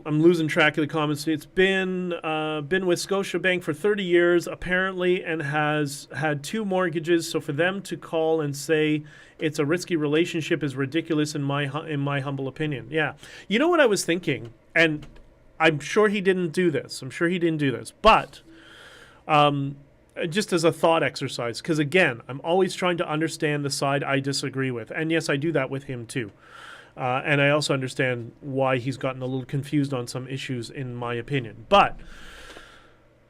losing track of the comments. It's been with Scotiabank for 30 years, apparently, and has had 2 mortgages. So for them to call and say it's a risky relationship is ridiculous in my humble opinion. Yeah. You know what I was thinking? And I'm sure he didn't do this. But just as a thought exercise, because again, I'm always trying to understand the side I disagree with. And yes, I do that with him too. And I also understand why he's gotten a little confused on some issues, in my opinion. But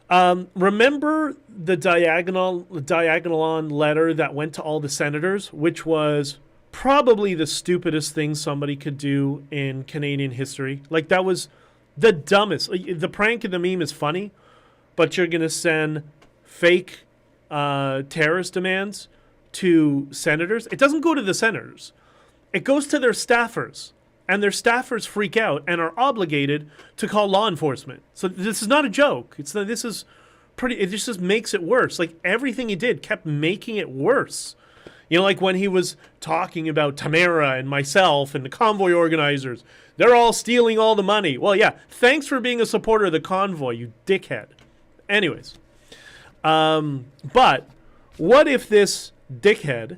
remember the Diagonalon letter that went to all the senators, which was probably the stupidest thing somebody could do in Canadian history. Like, that was the dumbest. The prank and the meme is funny, but you're going to send fake terrorist demands to senators. It doesn't go to the senators. It goes to their staffers, and their staffers freak out and are obligated to call law enforcement. So this is not a joke. It just makes it worse. Like, everything he did kept making it worse. Like when he was talking about Tamara and myself and the Convoy organizers. They're all stealing all the money. Well, yeah, thanks for being a supporter of the Convoy, you dickhead. Anyways. But what if this dickhead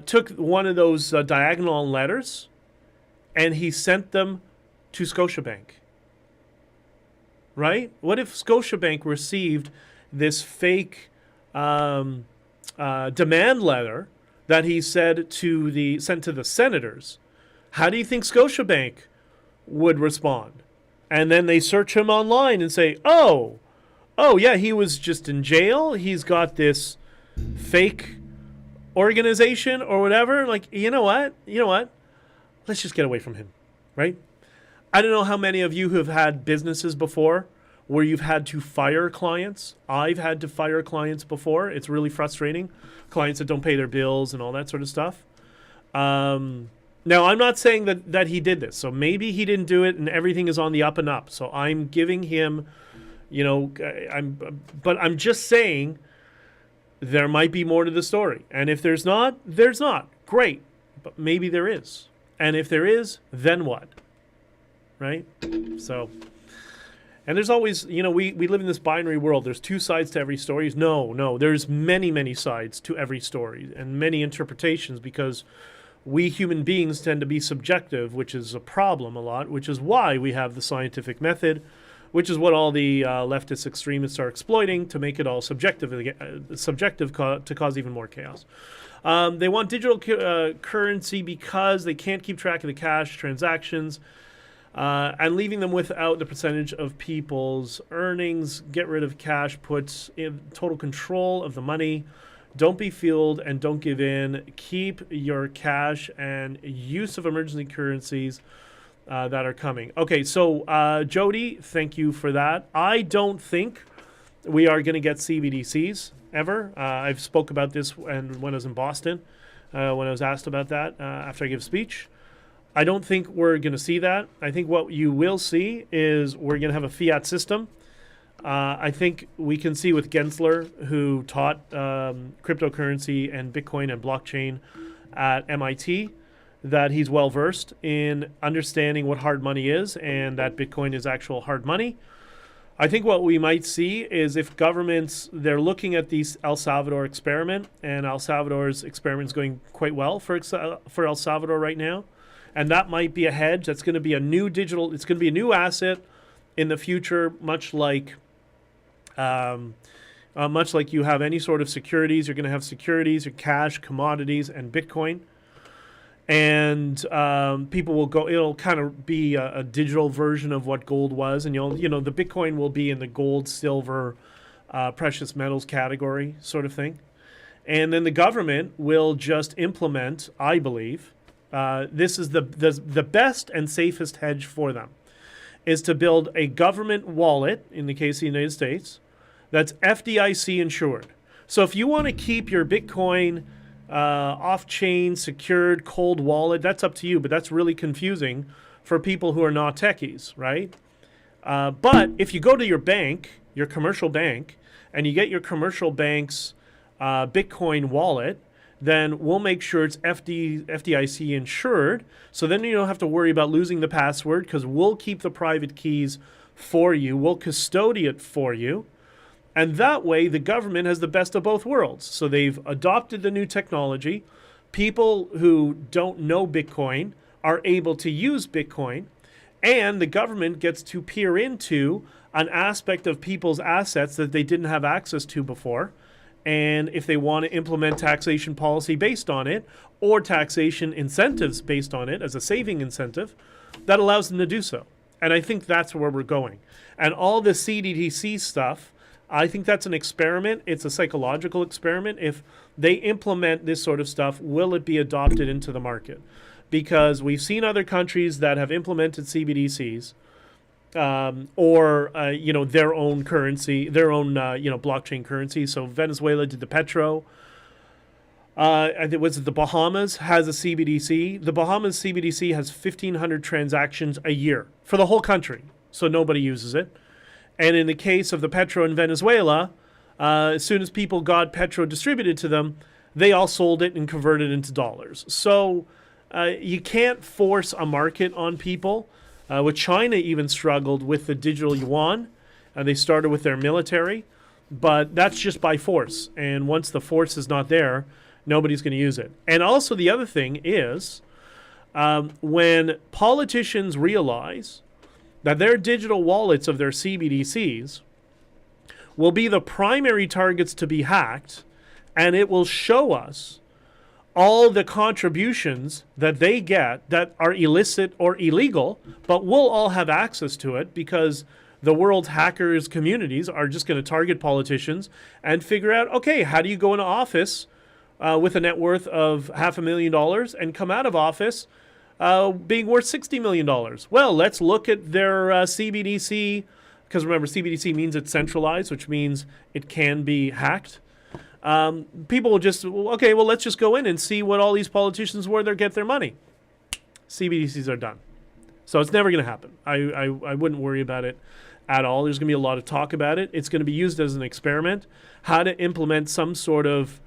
took one of those diagonal letters and he sent them to Scotiabank? Right? What if Scotiabank received this fake demand letter that he sent to the senators? How do you think Scotiabank would respond? And then they search him online and say, oh yeah, he was just in jail. He's got this fake organization or whatever. Like, you know what? Let's just get away from him, right? I don't know how many of you who have had businesses before where you've had to fire clients. I've had to fire clients before. It's really frustrating. Clients that don't pay their bills and all that sort of stuff. Now, I'm not saying that he did this. So maybe he didn't do it and everything is on the up and up. So I'm giving him, but I'm just saying there might be more to the story. And if there's not, there's not. Great. But maybe there is. And if there is, then what? Right? So, and there's always, we live in this binary world. There's two sides to every story. No, there's many, many sides to every story and many interpretations, because we human beings tend to be subjective, which is a problem a lot, which is why we have the scientific method, which is what all the leftist extremists are exploiting to make it all subjective to cause even more chaos. They want digital currency because they can't keep track of the cash transactions and leaving them without the percentage of people's earnings. Get rid of cash puts in total control of the money. Don't be fooled and don't give in. Keep your cash and use of emergency currencies that are coming. Okay, so Jody, thank you for that. I don't think we are going to get CBDCs ever. I've spoke about this when I was in Boston, when I was asked about that after I give speech. I don't think we're going to see that. I think what you will see is we're going to have a fiat system. I think we can see with Gensler, who taught cryptocurrency and Bitcoin and blockchain at MIT, that he's well versed in understanding what hard money is and that Bitcoin is actual hard money. I think what we might see is if governments, they're looking at the El Salvador experiment, and El Salvador's experiment is going quite well for El Salvador right now. And that might be a hedge. That's going to be a new digital, it's going to be a new asset in the future, much like you have any sort of securities. You're going to have securities, your cash, commodities, and Bitcoin. And people will go, it'll kind of be a digital version of what gold was. And the Bitcoin will be in the gold, silver, precious metals category sort of thing. And then the government will just implement, I believe, this is the best and safest hedge for them, is to build a government wallet, in the case of the United States, that's FDIC insured. So if you want to keep your Bitcoin off-chain, secured, cold wallet, that's up to you, but that's really confusing for people who are not techies, right? But if you go to your bank, your commercial bank, and you get your commercial bank's Bitcoin wallet, then we'll make sure it's FDIC insured. So then you don't have to worry about losing the password, because we'll keep the private keys for you. We'll custody it for you. And that way, the government has the best of both worlds. So they've adopted the new technology. People who don't know Bitcoin are able to use Bitcoin. And the government gets to peer into an aspect of people's assets that they didn't have access to before. And if they want to implement taxation policy based on it, or taxation incentives based on it as a saving incentive, that allows them to do so. And I think that's where we're going. And all the CDTC stuff, I think that's an experiment. It's a psychological experiment. If they implement this sort of stuff, will it be adopted into the market? Because we've seen other countries that have implemented CBDCs or their own currency, their own blockchain currency. So Venezuela did the Petro. I think the Bahamas has a CBDC. The Bahamas CBDC has 1,500 transactions a year for the whole country, so nobody uses it. And in the case of the Petro in Venezuela, as soon as people got Petro distributed to them, they all sold it and converted it into dollars. So you can't force a market on people. With China even struggled with the digital yuan. They started with their military, but that's just by force. And once the force is not there, nobody's going to use it. And also the other thing is when politicians realize that their digital wallets of their CBDCs will be the primary targets to be hacked, and it will show us all the contributions that they get that are illicit or illegal, but we'll all have access to it because the world's hackers communities are just going to target politicians and figure out, okay, how do you go into office with a net worth of $500,000 and come out of office being worth $60 million. Well, let's look at their CBDC, because remember, CBDC means it's centralized, which means it can be hacked. People will just, okay, well, let's just go in and see what all these politicians, where they get their money. CBDCs are done. So it's never going to happen. I wouldn't worry about it at all. There's going to be a lot of talk about it. It's going to be used as an experiment, how to implement some sort of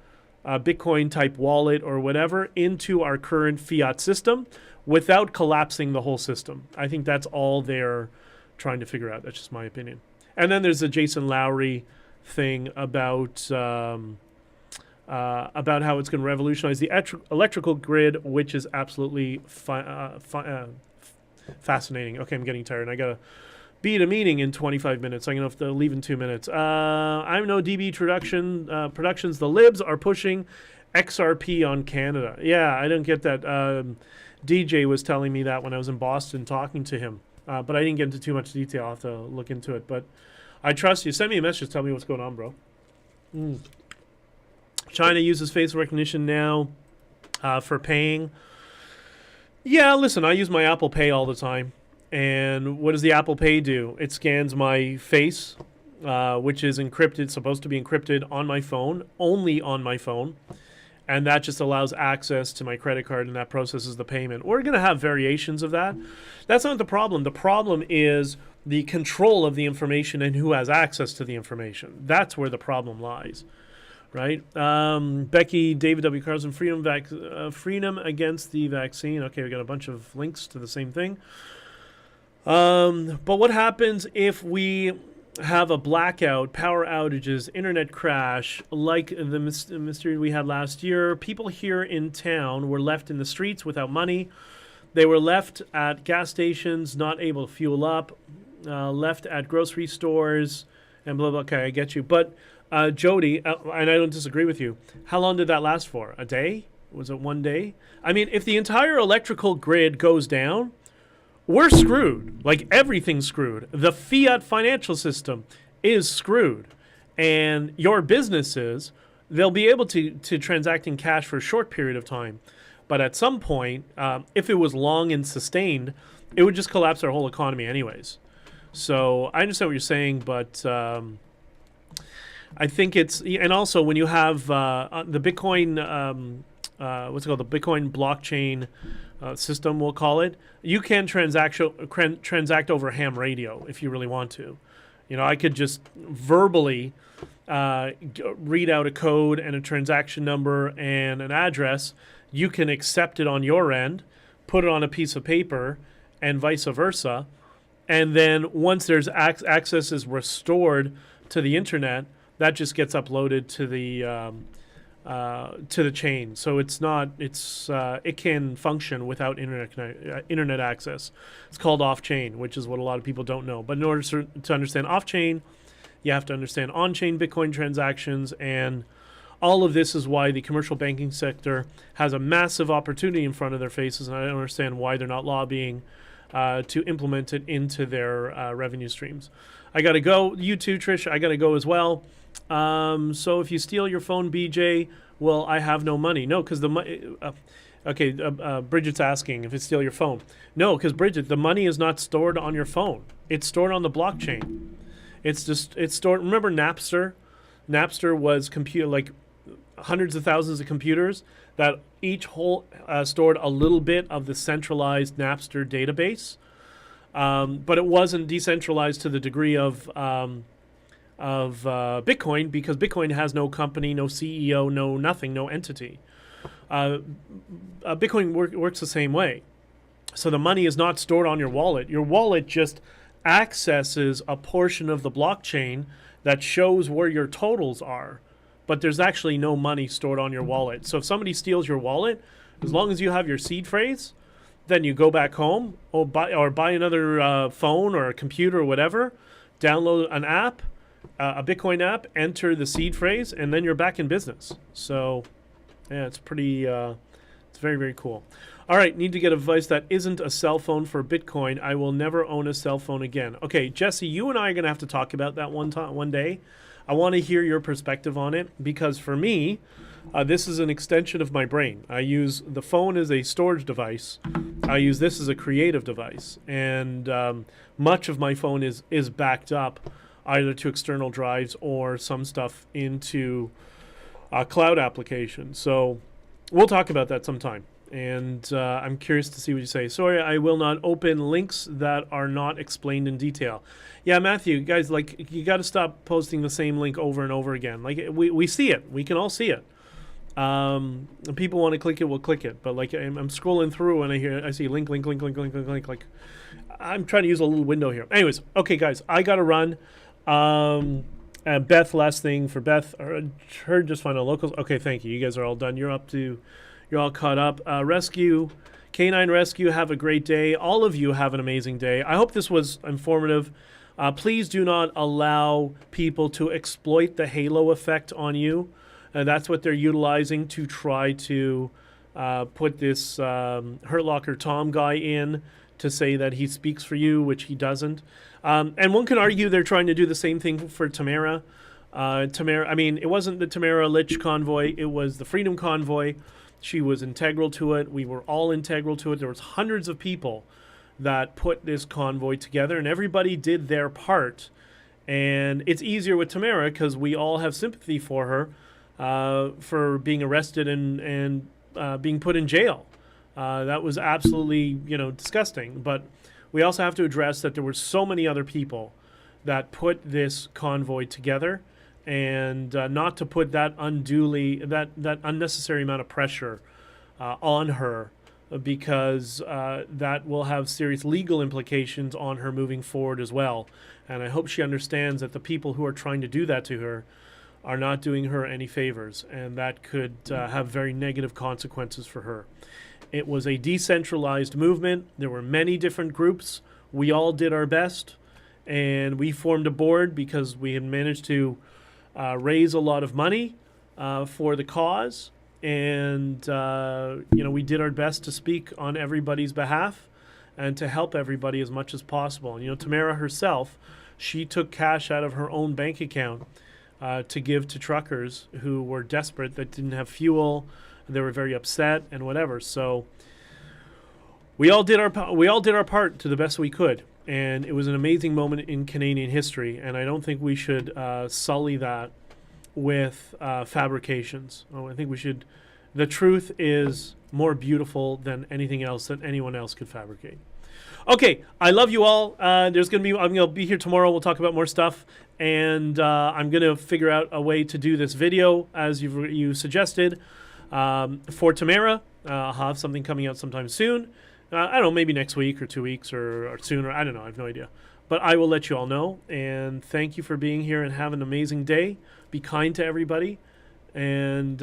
Bitcoin type wallet or whatever into our current fiat system without collapsing the whole system. I think that's all they're trying to figure out. That's just my opinion. And then there's the Jason Lowry thing about how it's going to revolutionize the electrical grid, which is absolutely fascinating. Okay, I'm getting tired. I got to be at a meeting in 25 minutes. I'm going to have to leave in 2 minutes. I'm no DB Productions. The Libs are pushing XRP on Canada. Yeah, I didn't get that. DJ was telling me that when I was in Boston talking to him. But I didn't get into too much detail. I'll have to look into it. But I trust you. Send me a message. Tell me what's going on, bro. China uses face recognition now for paying. Yeah, listen, I use my Apple Pay all the time. And what does the Apple Pay do? It scans my face, which is encrypted, supposed to be encrypted on my phone, only on my phone. And that just allows access to my credit card, and that processes the payment. We're going to have variations of that. That's not the problem. The problem is the control of the information and who has access to the information. That's where the problem lies. Right? Becky, David W. Carson, freedom against the vaccine. Okay, we got a bunch of links to the same thing. But what happens if we have a blackout, power outages, internet crash, like the mystery we had last year? People here in town were left in the streets without money. They were left at gas stations, not able to fuel up, left at grocery stores, and blah, blah. Okay, I get you. But, Jody, and I don't disagree with you, how long did that last for? A day? Was it 1 day? I mean, if the entire electrical grid goes down, we're screwed. Like, everything's screwed. The fiat financial system is screwed. And your businesses, they'll be able to transact in cash for a short period of time. But at some point, if it was long and sustained, it would just collapse our whole economy anyways. So I understand what you're saying, but I think it's... And also, when you have the Bitcoin... what's it called? The Bitcoin blockchain system, we'll call it. You can transact over ham radio if you really want to. You know, I could just verbally read out a code and a transaction number and an address. You can accept it on your end, put it on a piece of paper, and vice versa. And then once there's access is restored to the internet, that just gets uploaded to the chain. So it can function without internet access. It's called off-chain, which is what a lot of people don't know. But in order to understand off-chain, you have to understand on-chain Bitcoin transactions, and all of this is why the commercial banking sector has a massive opportunity in front of their faces, and I don't understand why they're not lobbying to implement it into their revenue streams. I got to go. You too, Trish. I got to go as well. So if you steal your phone, BJ, well, I have no money. No, because the money... Bridget's asking if it's steal your phone. No, because Bridget, the money is not stored on your phone. It's stored on the blockchain. It's stored... Remember Napster? Napster was like hundreds of thousands of computers that each stored a little bit of the centralized Napster database. But it wasn't decentralized to the degree of Bitcoin, because Bitcoin has no company, no CEO, no nothing, no entity. Bitcoin works the same way. So the money is not stored on your wallet. Your wallet just accesses a portion of the blockchain that shows where your totals are. But there's actually no money stored on your wallet. So if somebody steals your wallet, as long as you have your seed phrase, then you go back home or buy another phone or a computer or whatever, download an app, a Bitcoin app, enter the seed phrase, and then you're back in business. So, yeah, it's pretty, it's very, very cool. All right, need to get advice that isn't a cell phone for Bitcoin. I will never own a cell phone again. Okay, Jesse, you and I are going to have to talk about that one day. I want to hear your perspective on it, because for me, this is an extension of my brain. I use the phone as a storage device. I use this as a creative device. And much of my phone is backed up either to external drives or some stuff into cloud applications. So we'll talk about that sometime. And I'm curious to see what you say. Sorry, I will not open links that are not explained in detail. Yeah, Matthew, guys, like, you got to stop posting the same link over and over again. Like, we see it. We can all see it. If people want to click it, we'll click it. But like, I'm scrolling through and I see link. Like, I'm trying to use a little window here. Anyways, okay, guys, I got to run. Beth, last thing for Beth. Heard just find out locals. Okay, thank you. You guys are all done. You're all caught up. Rescue, Canine Rescue, have a great day. All of you have an amazing day. I hope this was informative. Please do not allow people to exploit the halo effect on you. That's what they're utilizing to try to put this Hurt Locker Tom guy in to say that he speaks for you, which he doesn't. And one can argue they're trying to do the same thing for Tamara. I mean, it wasn't the Tamara Lich convoy. It was the Freedom Convoy. She was integral to it. We were all integral to it. There was hundreds of people that put this convoy together, and everybody did their part. And it's easier with Tamara because we all have sympathy for her for being arrested and being put in jail. That was absolutely, disgusting. But we also have to address that there were so many other people that put this convoy together, and not to put that unnecessary amount of pressure on her, because that will have serious legal implications on her moving forward as well. And I hope she understands that the people who are trying to do that to her are not doing her any favors, and that could have very negative consequences for her. It was a decentralized movement. There were many different groups. We all did our best, and we formed a board because we had managed to raise a lot of money for the cause. And, we did our best to speak on everybody's behalf and to help everybody as much as possible. And, Tamara herself, she took cash out of her own bank account to give to truckers who were desperate, that didn't have fuel. They were very upset and whatever. So we all did our part to the best we could. And it was an amazing moment in Canadian history. And I don't think we should sully that with fabrications. I think we should. The truth is more beautiful than anything else that anyone else could fabricate. Okay, I love you all. I'm gonna be here tomorrow. We'll talk about more stuff, and I'm gonna figure out a way to do this video as you suggested for Tamara. I'll have something coming out sometime soon. I don't know, maybe next week or 2 weeks or sooner. I don't know. I have no idea. But I will let you all know. And thank you for being here, and have an amazing day. Be kind to everybody. And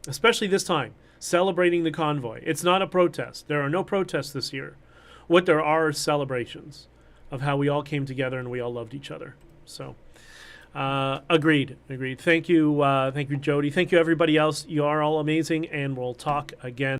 especially this time, celebrating the convoy. It's not a protest. There are no protests this year. What there are celebrations of how we all came together and we all loved each other. So, agreed. Thank you, Jody. Thank you, everybody else. You are all amazing, and we'll talk again.